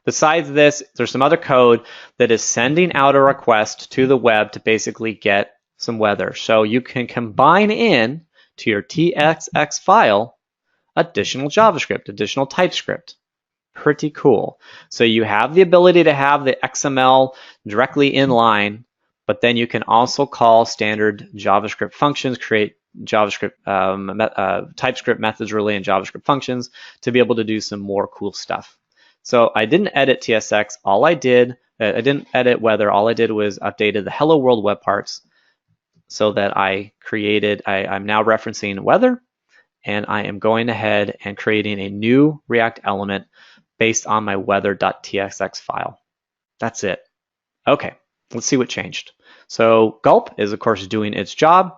C: Besides this, there's some other code that is sending out a request to the web to basically get some weather. So you can combine in to your TXX file additional JavaScript, additional TypeScript. Pretty cool. So you have the ability to have the XML directly in line, but then you can also call standard JavaScript functions, create JavaScript, TypeScript methods really, and JavaScript functions to be able to do some more cool stuff. So I didn't edit TSX. I didn't edit weather. All I did was updated the Hello World web parts so that I'm now referencing weather, and I am going ahead and creating a new React element based on my weather.txx file. That's it. Okay, let's see what changed. So gulp is, of course, doing its job.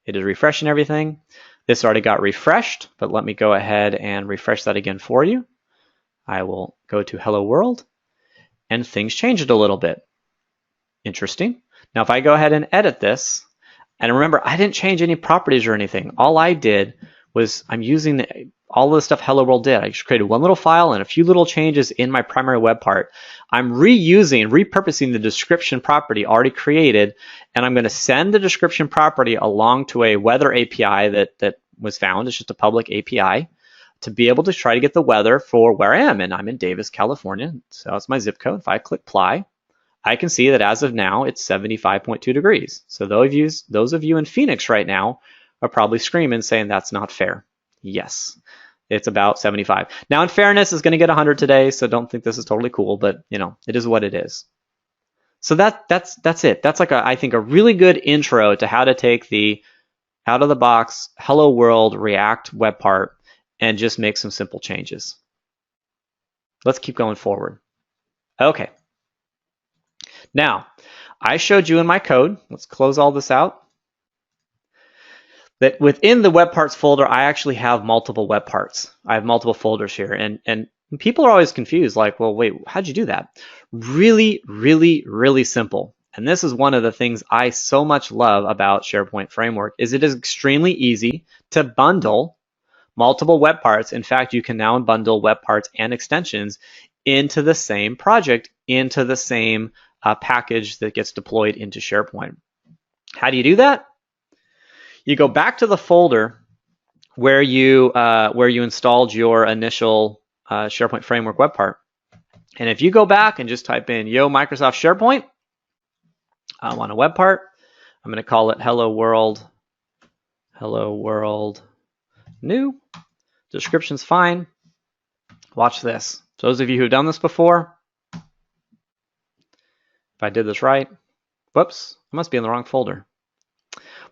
C: It is refreshing everything. This already got refreshed, but let me go ahead and refresh that again for you. I will go to Hello World, and things changed a little bit. Interesting. Now, if I go ahead and edit this, and remember, I didn't change any properties or anything. All I did was I'm using all the stuff Hello World did. I just created one little file and a few little changes in my primary web part. I'm repurposing the description property already created, and I'm going to send the description property along to a weather API that was found. It's just a public API to be able to try to get the weather for where I am. And I'm in Davis, California. So that's my zip code. If I click apply, I can see that as of now, it's 75.2 degrees. So those of you in Phoenix right now are probably screaming saying that's not fair. Yes, it's about 75. Now, in fairness, it's going to get 100 today, so don't think this is totally cool, but it is what it is. So that's it. That's like I think a really good intro to how to take the out of the box Hello World React web part and just make some simple changes. Let's keep going forward. Okay. Now, I showed you in my code, let's close all this out, that within the web parts folder, I actually have multiple web parts. I have multiple folders here, and people are always confused, like, well, wait, how'd you do that? Really, really, really simple. And this is one of the things I so much love about SharePoint Framework, is it is extremely easy to bundle multiple web parts. In fact, you can now bundle web parts and extensions into the same project, into the same package that gets deployed into SharePoint. How do you do that? You go back to the folder where you installed your initial SharePoint Framework web part. And if you go back and just type in Yo Microsoft SharePoint, I want a web part. I'm going to call it Hello World New. Description's fine. Watch this. Those of you who've done this before, if I did this right, whoops, I must be in the wrong folder.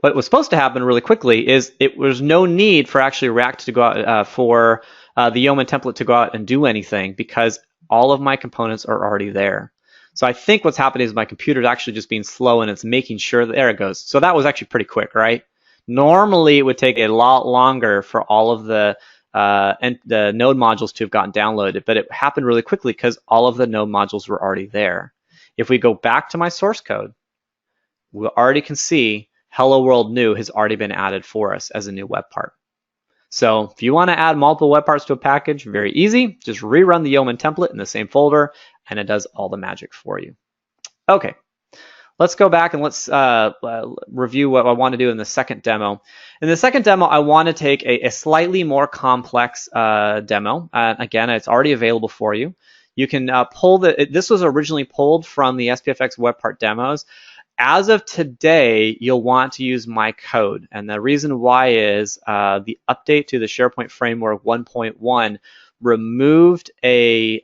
C: What was supposed to happen really quickly is it was no need for actually React to go out for the Yeoman template to go out and do anything, because all of my components are already there. So I think what's happening is my computer is actually just being slow, and it's making sure that, there it goes. So that was actually pretty quick, right? Normally it would take a lot longer for all of the node modules to have gotten downloaded, but it happened really quickly because all of the node modules were already there. If we go back to my source code, we already can see Hello World New has already been added for us as a new web part. So if you want to add multiple web parts to a package, very easy. Just rerun the Yeoman template in the same folder, and it does all the magic for you. Okay, let's go back and let's review what I want to do in the second demo. In the second demo, I want to take a slightly more complex demo. Again, it's already available for you. You can pull this was originally pulled from the SPFx WebPart demos. As of today, you'll want to use my code. And the reason why is the update to the SharePoint Framework 1.1 removed they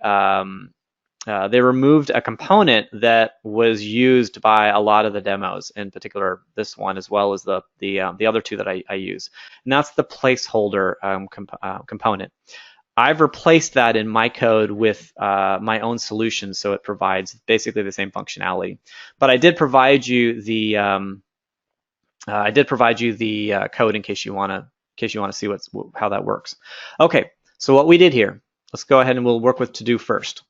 C: removed a component that was used by a lot of the demos, in particular this one, as well as the other two that I use. And that's the placeholder component. I've replaced that in my code with my own solution, so it provides basically the same functionality. But I did provide you the code in case you want to see how that works. Okay, so what we did here, let's go ahead and we'll work with to-do first.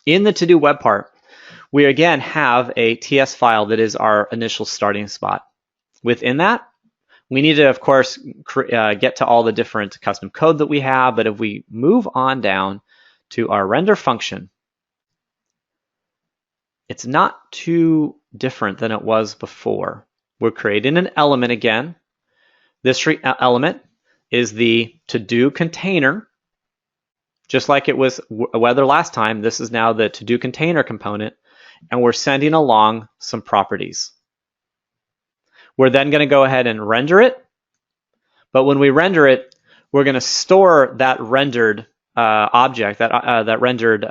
C: In the to-do web part, we again have a TS file that is our initial starting spot. Within that, we need to, of course, get to all the different custom code that we have, but if we move on down to our render function, it's not too different than it was before. We're creating an element again. This element is the to-do container. Just like it was weather last time, this is now the to-do container component, and we're sending along some properties. We're then going to go ahead and render it, but when we render it, we're going to store that rendered object, that rendered,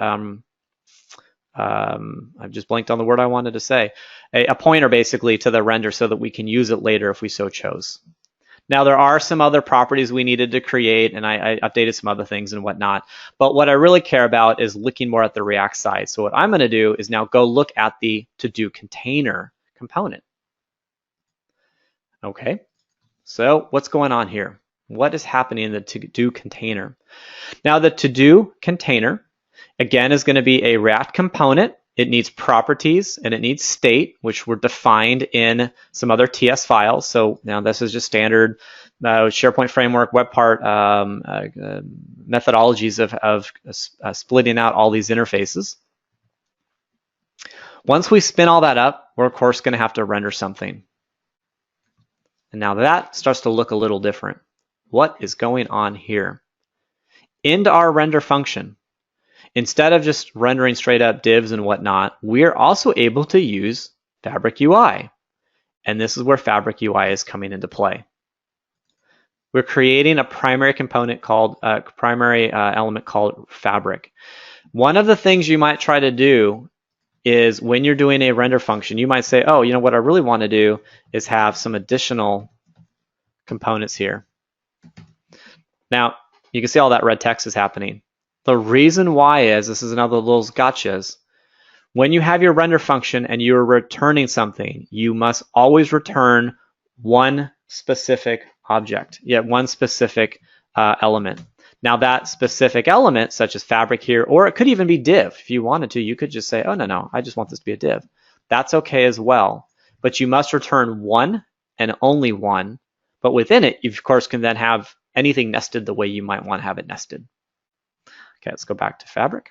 C: I've just blanked on the word I wanted to say, a pointer basically to the render so that we can use it later if we so chose. Now, there are some other properties we needed to create, and I updated some other things and whatnot. But what I really care about is looking more at the React side. So what I'm going to do is now go look at the to-do container component. Okay, so what's going on here? What is happening in the to-do container? Now, the to-do container, again, is going to be a React component. It needs properties and it needs state, which were defined in some other TS files. So now this is just standard SharePoint Framework, WebPart methodologies of splitting out all these interfaces. Once we spin all that up, we're of course going to have to render something. And now that starts to look a little different. What is going on here? Into our render function, instead of just rendering straight up divs and whatnot, we're also able to use Fabric UI. And this is where Fabric UI is coming into play. We're creating a primary component called, element called Fabric. One of the things you might try to do is when you're doing a render function, you might say, oh, you know what I really want to do is have some additional components here. Now, you can see all that red text is happening. The reason why is, this is another little gotchas. When you have your render function and you're returning something, you must always return one specific object, one specific element. Now that specific element, such as Fabric here, or it could even be div. If you wanted to, you could just say, oh, no, I just want this to be a div. That's okay as well. But you must return one and only one. But within it, you, of course, can then have anything nested the way you might want to have it nested. Okay, let's go back to Fabric.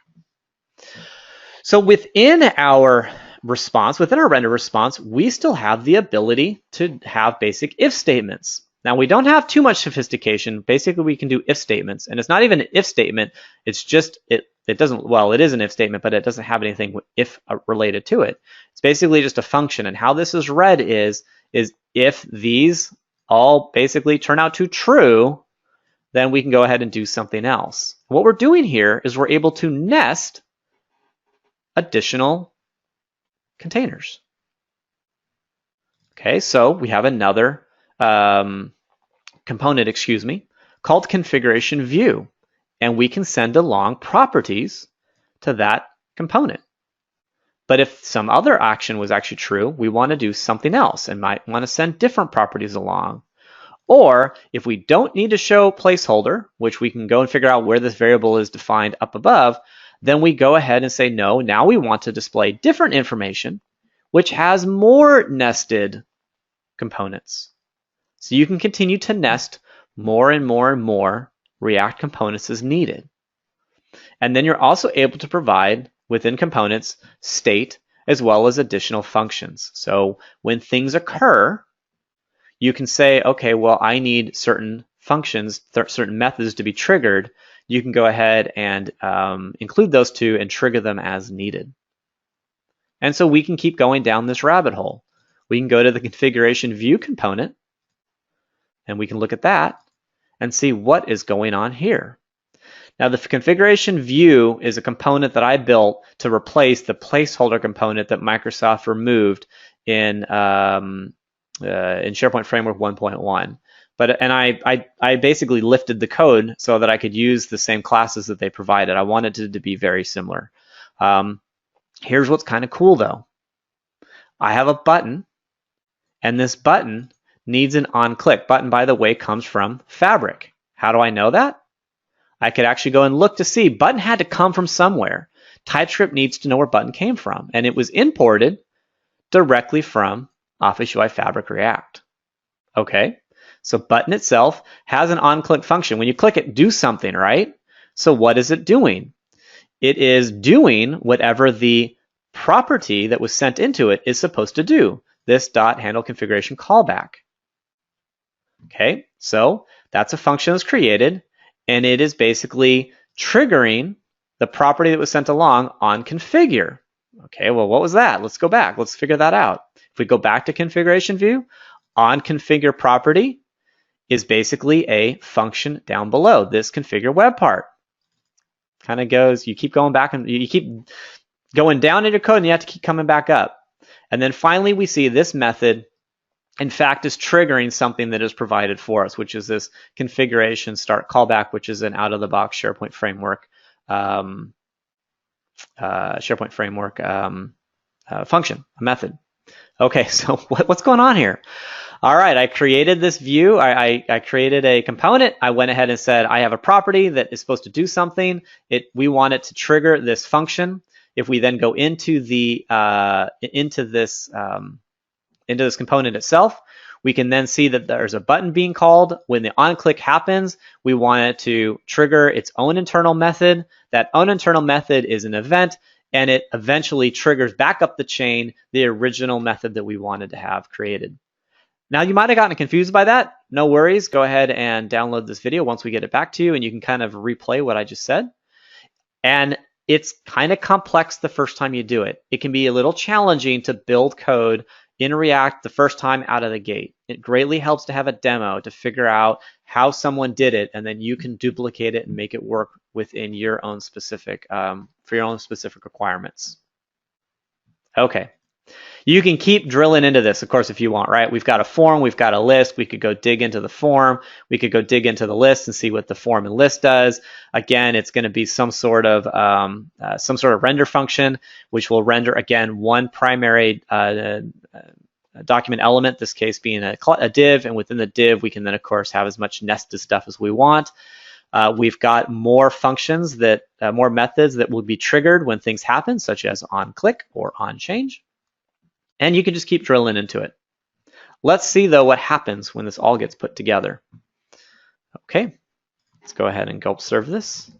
C: So within our response, within our render response, we still have the ability to have basic if statements. Now, we don't have too much sophistication. Basically, we can do if statements, and it's not even an if statement. It's just, it doesn't, well, it is an if statement, but it doesn't have anything if related to it. It's basically just a function, and how this is read is if these all basically turn out to true, then we can go ahead and do something else. What we're doing here is we're able to nest additional containers. Okay, so we have another component, called configuration view, and we can send along properties to that component. But if some other action was actually true, we want to do something else and might want to send different properties along. Or if we don't need to show placeholder, which we can go and figure out where this variable is defined up above, then we go ahead and say, no, now we want to display different information, which has more nested components. So you can continue to nest more and more and more React components as needed. And then you're also able to provide within components state as well as additional functions. So when things occur, you can say, okay, well, I need certain functions, certain methods to be triggered. You can go ahead and include those two and trigger them as needed. And so we can keep going down this rabbit hole. We can go to the configuration view component, and we can look at that and see what is going on here. Now, the configuration view is a component that I built to replace the placeholder component that Microsoft removed in SharePoint Framework 1.1. And I basically lifted the code so that I could use the same classes that they provided. I wanted it to be very similar. Here's what's kind of cool, though. I have a button, and this button needs an on-click. Button, by the way, comes from Fabric. How do I know that? I could actually go and look to see button had to come from somewhere. TypeScript needs to know where button came from, and it was imported directly from Office UI Fabric React. Okay, so button itself has an on-click function. When you click it, do something, right? So what is it doing? It is doing whatever the property that was sent into it is supposed to do. This .handle configuration callback. Okay, so that's a function that's created, and it is basically triggering the property that was sent along on configure. Okay, well, what was that? Let's go back. Let's figure that out. If we go back to configuration view, on configure property is basically a function down below, this configure webpart. Kind of goes, you keep going back and you keep going down in your code and you have to keep coming back up. And then finally we see this method, in fact, is triggering something that is provided for us, which is this configuration start callback, which is an out-of-the-box SharePoint Framework function, a method. Okay, so what's going on here? All right, I created this view. I created a component. I went ahead and said I have a property that is supposed to do something. We want it to trigger this function. If we then go into the into this component itself, we can then see that there's a button being called. When the on-click happens, we want it to trigger its own internal method. That own internal method is an event, and it eventually triggers back up the chain the original method that we wanted to have created. Now, you might have gotten confused by that. No worries. Go ahead and download this video once we get it back to you, and you can kind of replay what I just said. And it's kind of complex the first time you do it. It can be a little challenging to build code in React the first time out of the gate. It greatly helps to have a demo to figure out how someone did it, and then you can duplicate it and make it work within your own specific, for your own specific requirements. Okay. You can keep drilling into this, of course, if you want, right? We've got a form, we've got a list. We could go dig into the form. We could go dig into the list and see what the form and list does. Again, it's going to be some sort of render function, which will render, again, one primary document element, this case being a div, and within the div, we can then, of course, have as much nested stuff as we want. We've got more functions more methods that will be triggered when things happen, such as on click or on change. And you can just keep drilling into it. Let's see, though, what happens when this all gets put together. Okay, let's go ahead and gulp serve this.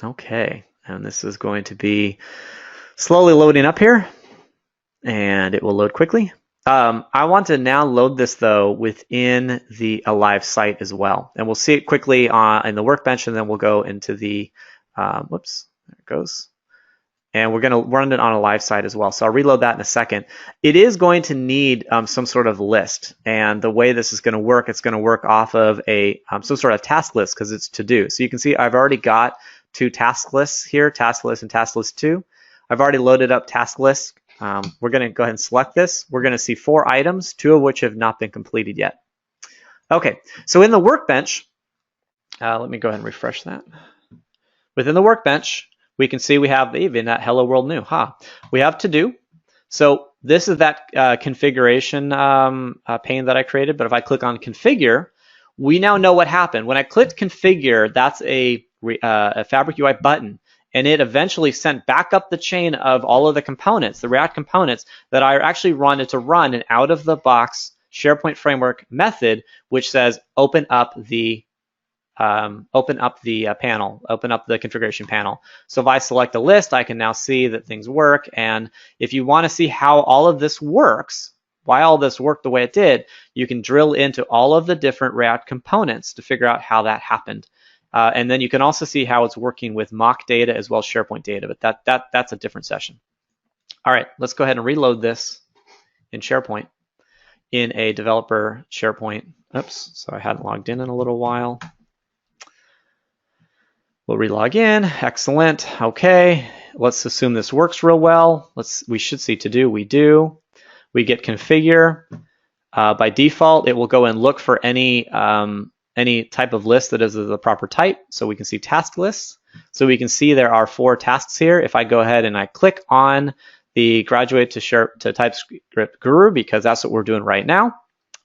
C: Okay, and this is going to be slowly loading up here, and it will load quickly. I want to now load this, though, within a live site as well. And we'll see it quickly in the workbench, and then we'll go into the whoops, there it goes. And we're going to run it on a live site as well. So I'll reload that in a second. It is going to need some sort of list. And the way this is going to work, it's going to work off of some sort of task list because it's to do. So you can see I've already got two task lists here, task list and task list 2. I've already loaded up task list. We're going to go ahead and select this. We're going to see 4 items, 2 of which have not been completed yet. Okay, so in the workbench, let me go ahead and refresh that. Within the workbench, we can see we have even that hello world new. We have to do. So this is that configuration pane that I created. But if I click on configure, we now know what happened. When I clicked configure, that's a Fabric UI button. And it eventually sent back up the chain of all of the components, the React components, that I actually wanted to run an out-of-the-box SharePoint Framework method, which says open up the open up the panel, open up the configuration panel. So if I select a list, I can now see that things work. And if you want to see how all of this works, why all this worked the way it did, you can drill into all of the different React components to figure out how that happened. And then you can also see how it's working with mock data as well as SharePoint data, but that's a different session. All right, let's go ahead and reload this in SharePoint in a developer SharePoint. Oops, so I hadn't logged in a little while. We'll relog in. Excellent. Okay, let's assume this works real well. We should see to do. We do. We get configure. By default, it will go and look for any type of list that is of the proper type. So we can see task lists. So we can see there are 4 tasks here. If I go ahead and I click on the graduate to TypeScript guru, because that's what we're doing right now.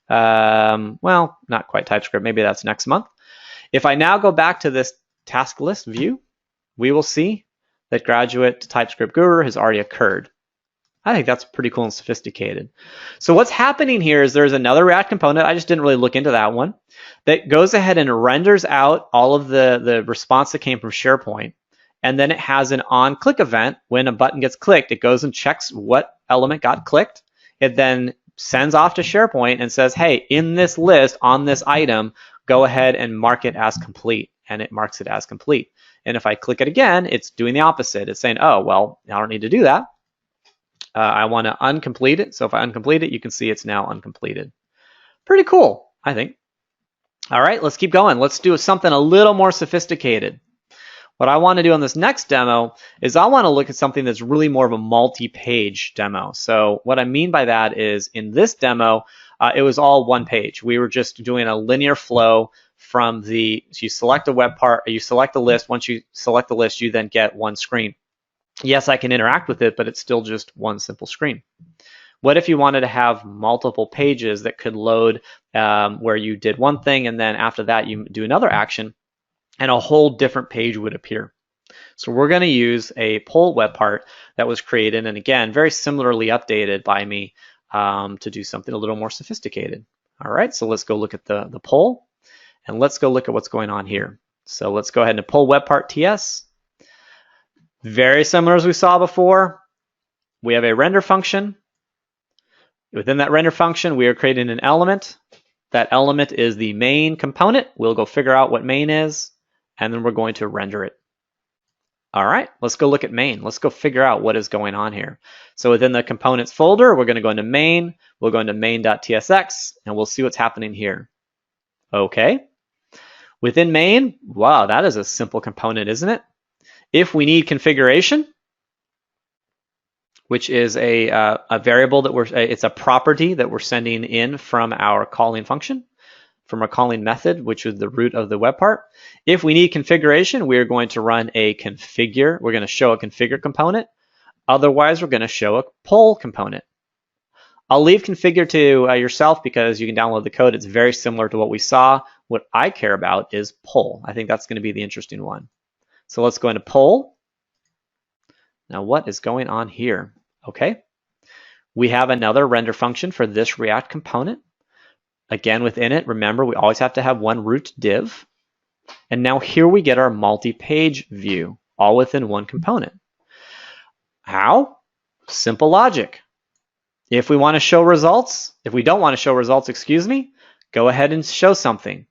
C: Well, not quite TypeScript. Maybe that's next month. If I now go back to this task list view, we will see that graduate to TypeScript guru has already occurred. I think that's pretty cool and sophisticated. So what's happening here is there's another React component, I just didn't really look into that one, that goes ahead and renders out all of the response that came from SharePoint. And then it has an on-click event. When a button gets clicked, it goes and checks what element got clicked. It then sends off to SharePoint and says, hey, in this list on this item, go ahead and mark it as complete. And it marks it as complete. And if I click it again, it's doing the opposite. It's saying, oh, well, I don't need to do that. I want to uncomplete it. So if I uncomplete it, you can see it's now uncompleted. Pretty cool, I think. All right, let's keep going. Let's do something a little more sophisticated. What I want to do on this next demo is I want to look at something that's really more of a multi-page demo. So what I mean by that is in this demo, it was all one page. We were just doing a linear flow from so you select a web part, you select a list. Once you select the list, you then get one screen. Yes, I can interact with it, but it's still just one simple screen. What if you wanted to have multiple pages that could load where you did one thing and then after that you do another action and a whole different page would appear? So we're going to use a poll web part that was created and again, very similarly updated by me to do something a little more sophisticated. All right, so let's go look at the poll and let's go look at what's going on here. So let's go ahead and pull webpart TS. Very similar as we saw before. We have a render function. Within that render function, we are creating an element. That element is the main component. We'll go figure out what main is, and then we're going to render it. All right, let's go look at main. Let's go figure out what is going on here. So within the components folder, we're going to go into main. We'll go into main.tsx, and we'll see what's happening here. Okay. Within main, wow, that is a simple component, isn't it? If we need configuration, which is a variable that it's a property that we're sending in from our calling function, from our calling method, which is the root of the web part. If we need configuration, we're going to run a configure. We're going to show a configure component. Otherwise, we're going to show a poll component. I'll leave configure to yourself because you can download the code. It's very similar to what we saw. What I care about is poll. I think that's going to be the interesting one. So let's go into poll. Now what is going on here? Okay, we have another render function for this React component. Again, within it, remember, we always have to have one root div. And now here we get our multi-page view, all within one component. How? Simple logic. If we want to show results, if we don't want to show results, excuse me, go ahead and show something.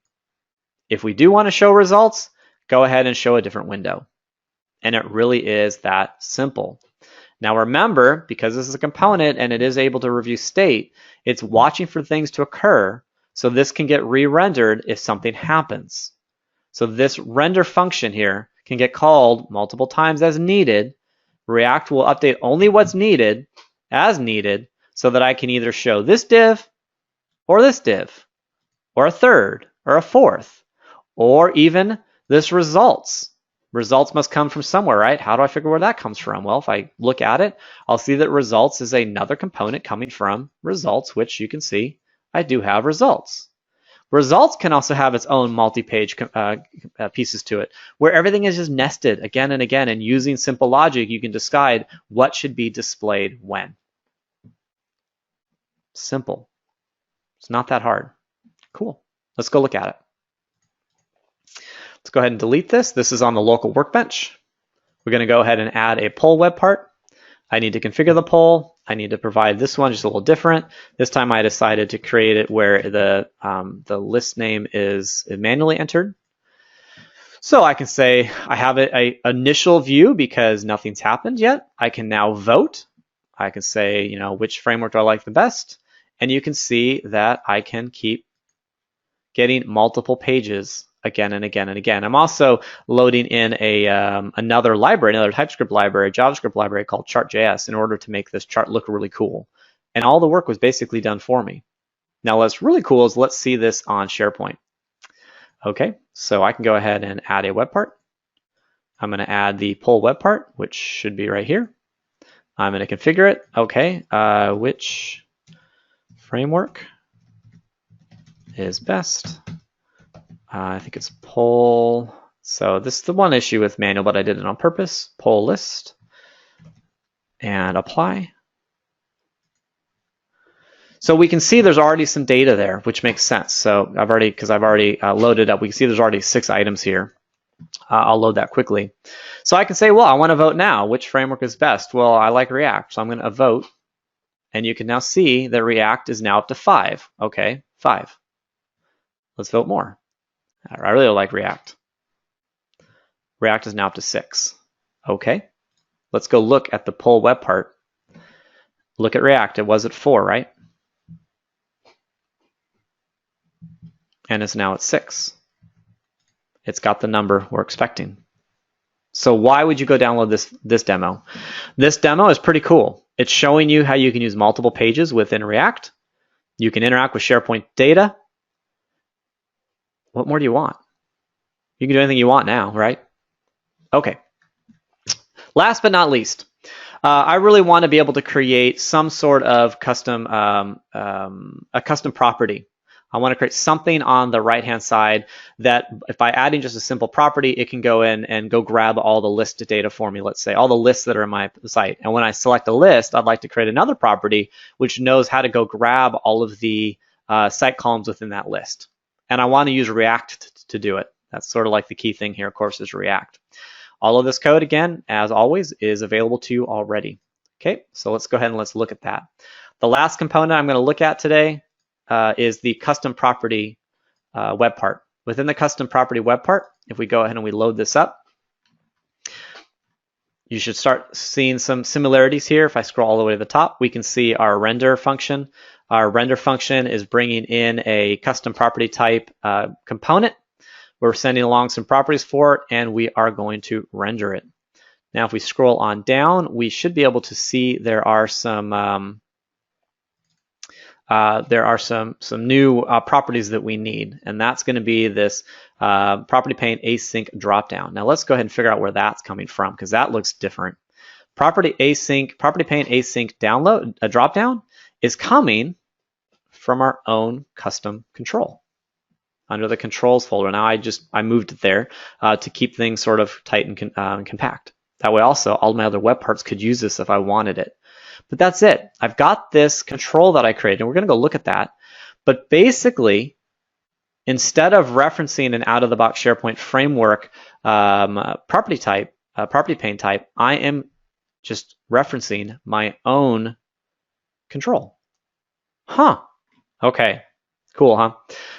C: If we do want to show results, go ahead and show a different window. And it really is that simple. Now remember, because this is a component and it is able to review state, it's watching for things to occur, so this can get re-rendered if something happens. So this render function here can get called multiple times as needed. React will update only what's needed, as needed, so that I can either show this div, or a third, or a fourth, or even this results. Results must come from somewhere, right? How do I figure where that comes from? Well, if I look at it, I'll see that results is another component coming from results, which you can see I do have results. Results can also have its own multi-page pieces to it, where everything is just nested again and again, and using simple logic, you can decide what should be displayed when. Simple. It's not that hard. Cool. Let's go look at it. Let's go ahead and delete this. This is on the local workbench. We're going to go ahead and add a poll web part. I need to configure the poll. I need to provide this one just a little different. This time I decided to create it where the list name is manually entered. So I can say I have an initial view because nothing's happened yet. I can now vote. I can say, which framework do I like the best? And you can see that I can keep getting multiple pages again and again and again. I'm also loading in another library, another TypeScript library, JavaScript library called chart.js in order to make this chart look really cool. And all the work was basically done for me. Now what's really cool is let's see this on SharePoint. Okay, so I can go ahead and add a web part. I'm going to add the poll web part, which should be right here. I'm going to configure it. Okay, which framework is best? I think it's poll. So this is the one issue with manual, but I did it on purpose. Poll list and apply. So we can see there's already some data there, which makes sense. So because I've already loaded up, we can see there's already 6 items here. I'll load that quickly. So I can say, well, I want to vote now. Which framework is best? Well, I like React, so I'm going to vote. And you can now see that React is now up to 5. Okay, 5. Let's vote more. I really like React. React is now up to 6. Okay, let's go look at the poll web part. Look at React. It was at 4, right? And it's now at 6. It's got the number we're expecting. So why would you go download this demo? This demo is pretty cool. It's showing you how you can use multiple pages within React. You can interact with SharePoint data. What more do you want? You can do anything you want now, right? Okay. Last but not least, I really want to be able to create some sort of custom, a custom property. I want to create something on the right-hand side that if by adding just a simple property, it can go in and go grab all the list data for me, let's say, all the lists that are in my site. And when I select a list, I'd like to create another property which knows how to go grab all of the site columns within that list. And I want to use React to do it. That's sort of like the key thing here, of course, is React. All of this code, again, as always, is available to you already. Okay, so let's go ahead and let's look at that. The last component I'm going to look at today is the custom property web part. Within the custom property web part, if we go ahead and we load this up, you should start seeing some similarities here. If I scroll all the way to the top, we can see our render function. Our render function is bringing in a custom property type component. We're sending along some properties for it, and we are going to render it. Now, if we scroll on down, we should be able to see there are some new properties that we need, and that's going to be this property pane async dropdown. Now let's go ahead and figure out where that's coming from, because that looks different. Property pane async download dropdown is coming from our own custom control under the controls folder. Now I moved it there to keep things sort of tight and compact. That way also all my other web parts could use this if I wanted it. But that's it. I've got this control that I created, and we're going to go look at that. But basically, instead of referencing an out-of-the-box SharePoint framework property pane type, I am just referencing my own control. Huh. Okay. Cool, huh?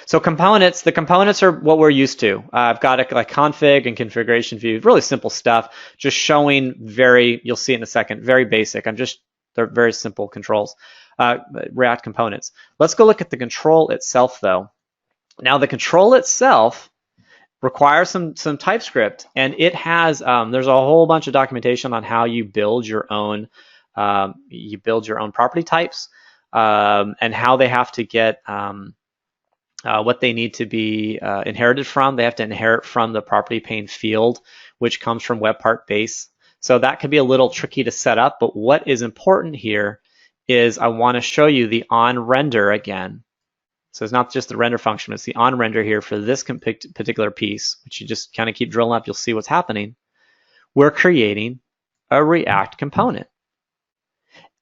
C: So components, the components are what we're used to. I've got a config and configuration view, really simple stuff, just showing you'll see it in a second, very basic. They're very simple controls, React components. Let's go look at the control itself though. Now the control itself requires some TypeScript, and it has, there's a whole bunch of documentation on how you build your own property types and how they have to get, what they need to be inherited from. They have to inherit from the property pane field, which comes from WebPart base. So that could be a little tricky to set up, but what is important here is I want to show you the onRender again. So it's not just the render function, it's the onRender here for this particular piece, which you just kind of keep drilling up, you'll see what's happening. We're creating a React component.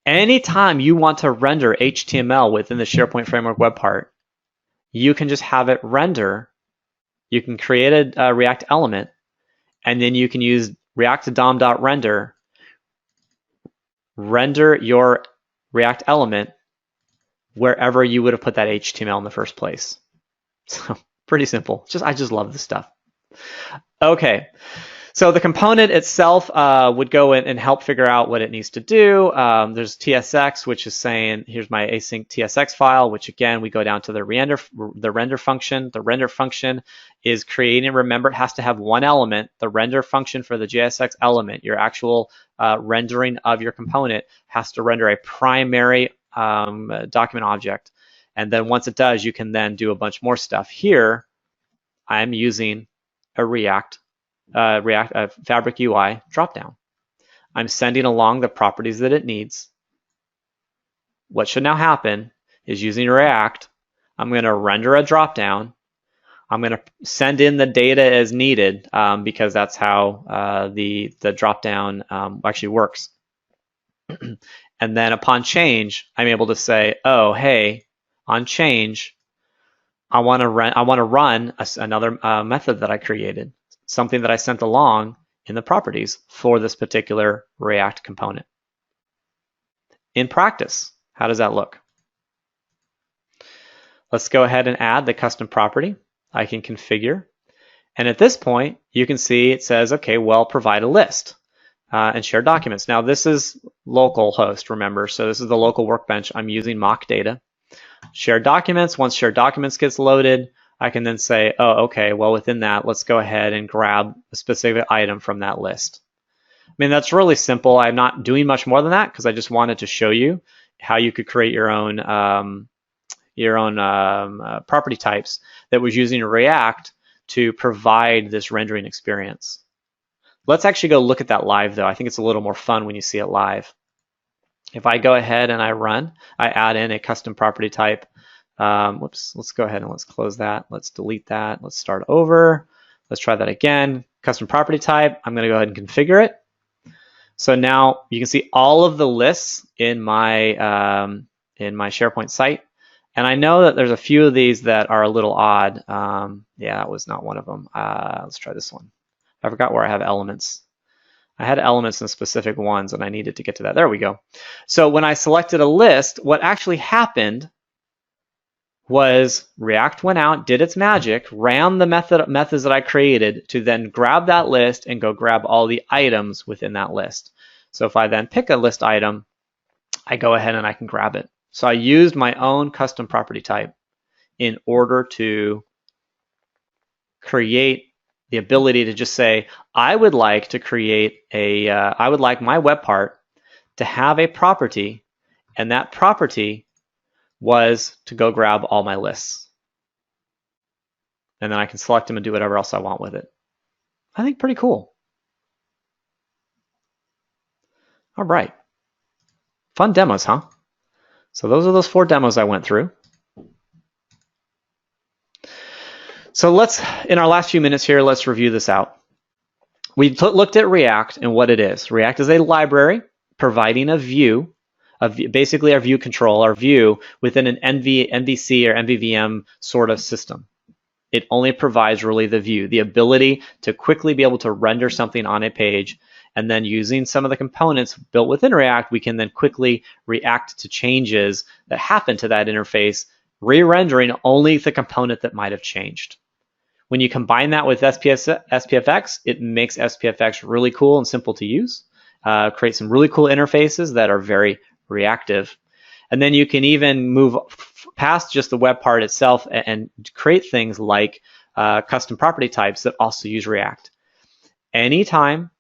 C: Anytime you want to render HTML within the SharePoint Framework web part, you can just have it render you can create a React element, and then you can use react.dom.render, render your React element wherever you would have put that HTML in the first place. So pretty simple. I just love this stuff. Okay, so the component itself would go in and help figure out what it needs to do. There's TSX, which is saying, here's my async TSX file, which again, we go down to the render function. The render function is creating, remember, it has to have one element. The render function for the JSX element, your actual rendering of your component, has to render a primary document object. And then once it does, you can then do a bunch more stuff. Here, I'm using a Fabric UI dropdown. I'm sending along the properties that it needs. What should now happen is, using React, I'm going to render a dropdown. I'm going to send in the data as needed because that's how the dropdown actually works. And then upon change, I'm able to say, oh, hey, on change, I want to run another method that I created, something that I sent along in the properties for this particular React component. In practice, how does that look? Let's go ahead and add the custom property. I can configure. And at this point, you can see it says, okay, well, provide a list and share documents. Now, this is local host, remember. So this is the local workbench. I'm using mock data. Share documents. Once share documents gets loaded, I can then say, oh, okay, well, within that, let's go ahead and grab a specific item from that list. I mean, that's really simple. I'm not doing much more than that because I just wanted to show you how you could create your own property types that was using React to provide this rendering experience. Let's actually go look at that live, though. I think it's a little more fun when you see it live. If I go ahead and I add in a custom property type. Whoops, let's go ahead and let's close that. Let's delete that. Let's start over. Let's try that again. Custom property type. I'm going to go ahead and configure it. So now you can see all of the lists in my SharePoint site. And I know that there's a few of these that are a little odd. Yeah, that was not one of them. Let's try this one. I forgot where I have elements. I had elements in specific ones, and I needed to get to that. There we go. So when I selected a list, what actually happened was React went out, did its magic, ran the methods that I created to then grab that list and go grab all the items within that list. So if I then pick a list item, I go ahead and I can grab it. So I used my own custom property type in order to create the ability to just say, I would like to create I would like my webpart to have a property, and that property was to go grab all my lists. And then I can select them and do whatever else I want with it. I think pretty cool. All right. Fun demos, huh? So those are those 4 demos I went through. So let's, in our last few minutes here, let's review this out. We looked at React and what it is. React is a library providing a view, basically our view control, our view within an MVC or MVVM sort of system. It only provides really the view, the ability to quickly be able to render something on a page, and then using some of the components built within React, we can then quickly react to changes that happen to that interface, re-rendering only the component that might have changed. When you combine that with SPFx, it makes SPFx really cool and simple to use, create some really cool interfaces that are very reactive. And then you can even move past just the web part itself and create things like custom property types that also use React. Anytime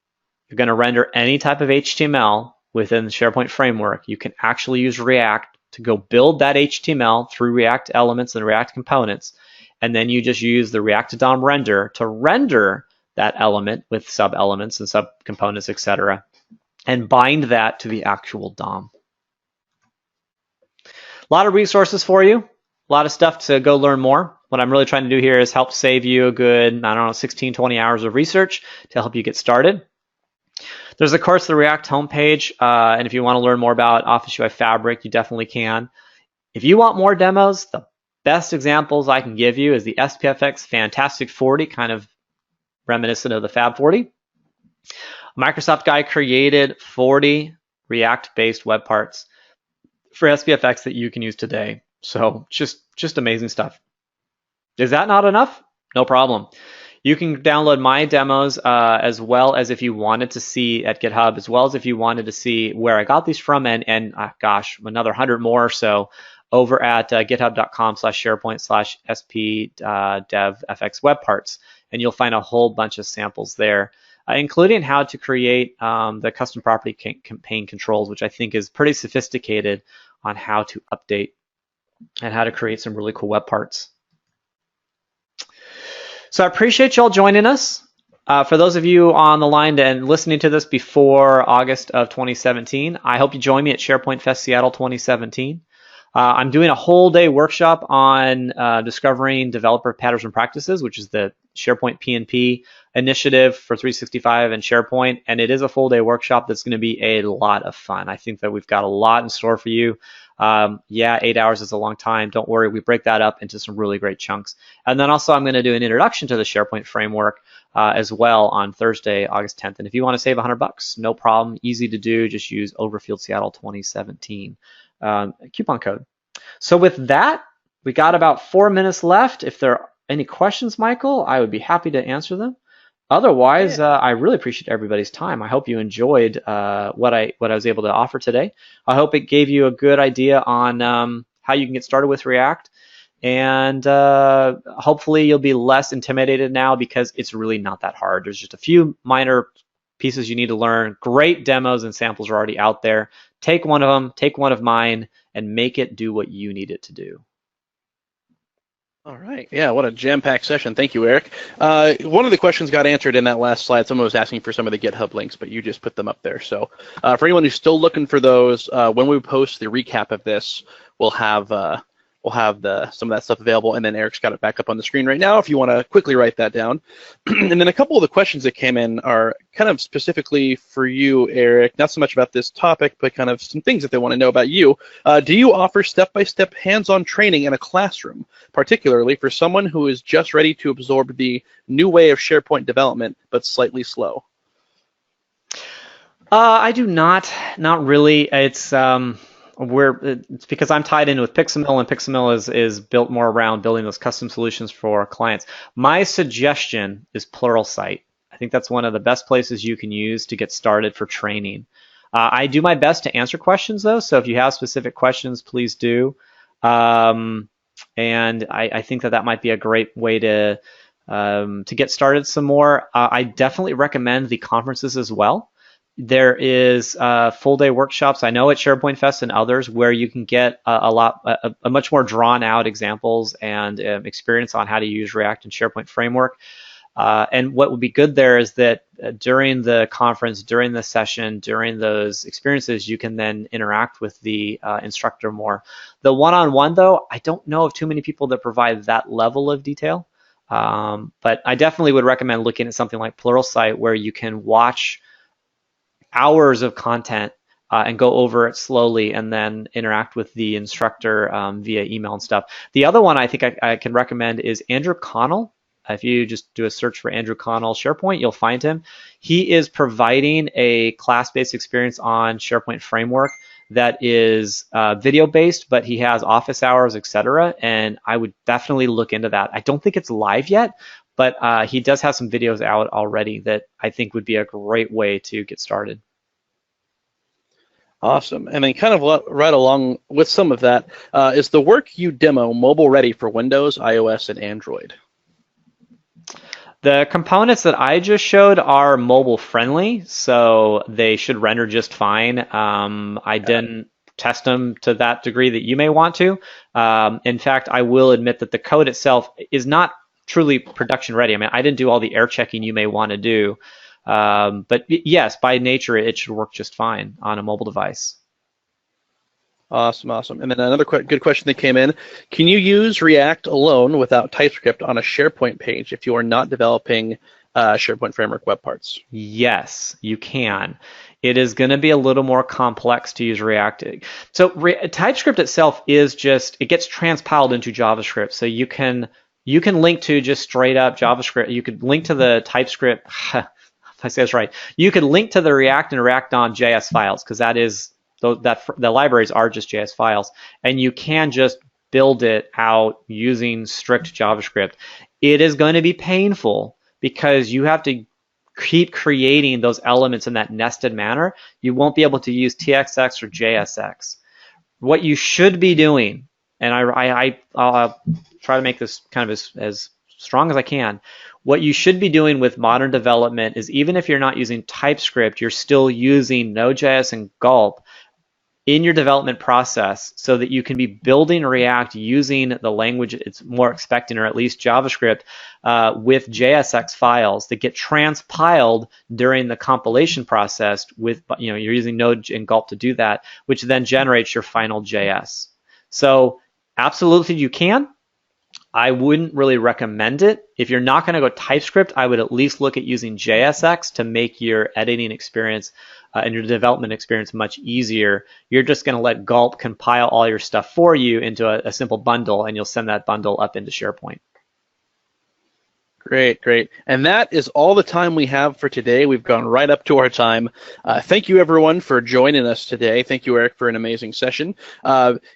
C: you're going to render any type of HTML within the SharePoint framework, you can actually use React to go build that HTML through React elements and React components. And then you just use the React-to-DOM render to render that element with sub-elements and sub-components, etc., and bind that to the actual DOM. A lot of resources for you, a lot of stuff to go learn more. What I'm really trying to do here is help save you a good, 16, 20 hours of research to help you get started. There's, of course, the React homepage, and if you want to learn more about Office UI Fabric, you definitely can. If you want more demos, the best examples I can give you is the SPFx Fantastic 40, kind of reminiscent of the Fab 40. Microsoft guy created 40 React-based web parts for SPFx that you can use today. So just amazing stuff. Is that not enough? No problem. You can download my demos as well as if you wanted to see at GitHub, as well as if you wanted to see where I got these from, and gosh, another 100 more or so over at github.com/SharePoint/SP-devfx webparts, and you'll find a whole bunch of samples there, including how to create the custom property campaign controls, which I think is pretty sophisticated on how to update and how to create some really cool web parts. So I appreciate y'all joining us. For those of you on the line and listening to this before August of 2017, I hope you join me at SharePoint Fest Seattle 2017. I'm doing a whole day workshop on discovering developer patterns and practices, which is the SharePoint PnP initiative for 365 and SharePoint, and it is a full day workshop that's going to be a lot of fun. I think that we've got a lot in store for you. Yeah, 8 hours is a long time. Don't worry, we break that up into some really great chunks. And then also I'm going to do an introduction to the SharePoint framework as well on Thursday, August 10th. And if you want to save $100, no problem, easy to do. Just use Overfield Seattle 2017 coupon code. So with that, we got about 4 minutes left. If there are any questions, Michael, I would be happy to answer them. Otherwise, I really appreciate everybody's time. I hope you enjoyed what I was able to offer today. I hope it gave you a good idea on how you can get started with React. And hopefully you'll be less intimidated now because it's really not that hard. There's just a few minor pieces you need to learn. Great demos and samples are already out there. Take one of them, take one of mine, and make it do what you need it to do.
B: All right. Yeah, what a jam-packed session. Thank you, Eric. One of the questions got answered in that last slide. Someone was asking for some of the GitHub links, but you just put them up there. So for anyone who's still looking for those, when we post the recap of this, we'll have some of that stuff available, and then Eric's got it back up on the screen right now if you want to quickly write that down. And then a couple of the questions that came in are kind of specifically for you, Eric, not so much about this topic, but kind of some things that they want to know about you. Do you offer step-by-step hands-on training in a classroom, particularly for someone who is just ready to absorb the new way of SharePoint development, but slightly slow?
C: I do not really. It's because I'm tied in with PixelMill, and PixelMill is built more around building those custom solutions for clients. My suggestion is Pluralsight. I think that's one of the best places you can use to get started for training. I do my best to answer questions though, so if you have specific questions, please do. And I think that might be a great way to get started some more. I definitely recommend the conferences as well. There is full-day workshops, I know at SharePoint Fest and others, where you can get a much more drawn-out examples and experience on how to use React and SharePoint Framework. And what would be good there is that during the conference, during the session, during those experiences, you can then interact with the instructor more. The one-on-one, though, I don't know of too many people that provide that level of detail. But I definitely would recommend looking at something like Pluralsight, where you can watch hours of content and go over it slowly and then interact with the instructor via email and stuff. The other one I think I can recommend is Andrew Connell. If you just do a search for Andrew Connell SharePoint, you'll find him. He is providing a class-based experience on SharePoint Framework that is video-based, but he has office hours, etc. And I would definitely look into that. I don't think it's live yet, but he does have some videos out already that I think would be a great way to get started.
B: Awesome. And then kind of right along with some of that, is the work you demo mobile ready for Windows, iOS, and Android?
C: The components that I just showed are mobile friendly, so they should render just fine. I didn't test them to that degree that you may want to. In fact, I will admit that the code itself is not truly production ready. I mean, I didn't do all the air checking you may want to do. But yes, by nature, it should work just fine on a mobile device.
B: Awesome, awesome. And then another good question that came in. Can you use React alone without TypeScript on a SharePoint page if you are not developing SharePoint Framework web parts?
C: Yes, you can. it is going to be a little more complex to use React. So TypeScript itself is just, it gets transpiled into JavaScript. So you can link to just straight up JavaScript. You could link to the TypeScript, if I say this right, you could link to the React and React.js files, because the libraries are just JS files, and you can just build it out using strict JavaScript. It is going to be painful because you have to keep creating those elements in that nested manner. You won't be able to use TXX or JSX. What you should be doing, and I'll try to make this kind of as strong as I can, what you should be doing with modern development is, even if you're not using TypeScript, you're still using Node.js and Gulp in your development process, so that you can be building React using the language it's more expecting, or at least JavaScript, with JSX files that get transpiled during the compilation process with, you're using Node and Gulp to do that, which then generates your final JS. So absolutely you can. I wouldn't really recommend it. If you're not going to go TypeScript, I would at least look at using JSX to make your editing experience and your development experience much easier. You're just going to let Gulp compile all your stuff for you into a simple bundle, and you'll send that bundle up into SharePoint.
B: Great, great. And that is all the time we have for today. We've gone right up to our time. Thank you, everyone, for joining us today. Thank you, Eric, for an amazing session.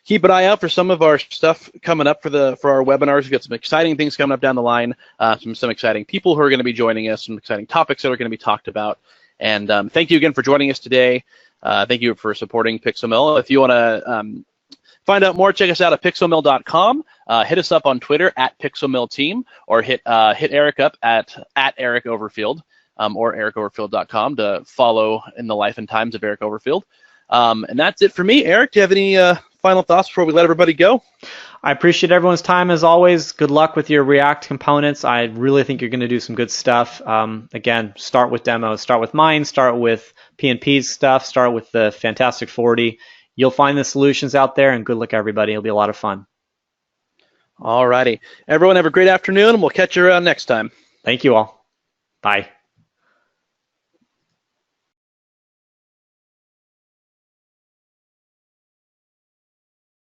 B: Keep an eye out for some of our stuff coming up for our webinars. We've got some exciting things coming up down the line, some exciting people who are going to be joining us, some exciting topics that are going to be talked about. And thank you again for joining us today. Thank you for supporting PixelMill. If you want to find out more, check us out at pixelmill.com. Hit us up on Twitter at PixelMillTeam, or hit Eric up at Eric Overfield, or ericoverfield.com to follow in the life and times of Eric Overfield. And that's it for me. Eric, do you have any final thoughts before we let everybody go?
C: I appreciate everyone's time as always. Good luck with your React components. I really think you're going to do some good stuff. Again, start with demos. Start with mine. Start with P&P's stuff. Start with the Fantastic 40. You'll find the solutions out there, and good luck, everybody. It'll be a lot of fun.
B: All righty. Everyone have a great afternoon, and we'll catch you around next time.
C: Thank you all. Bye.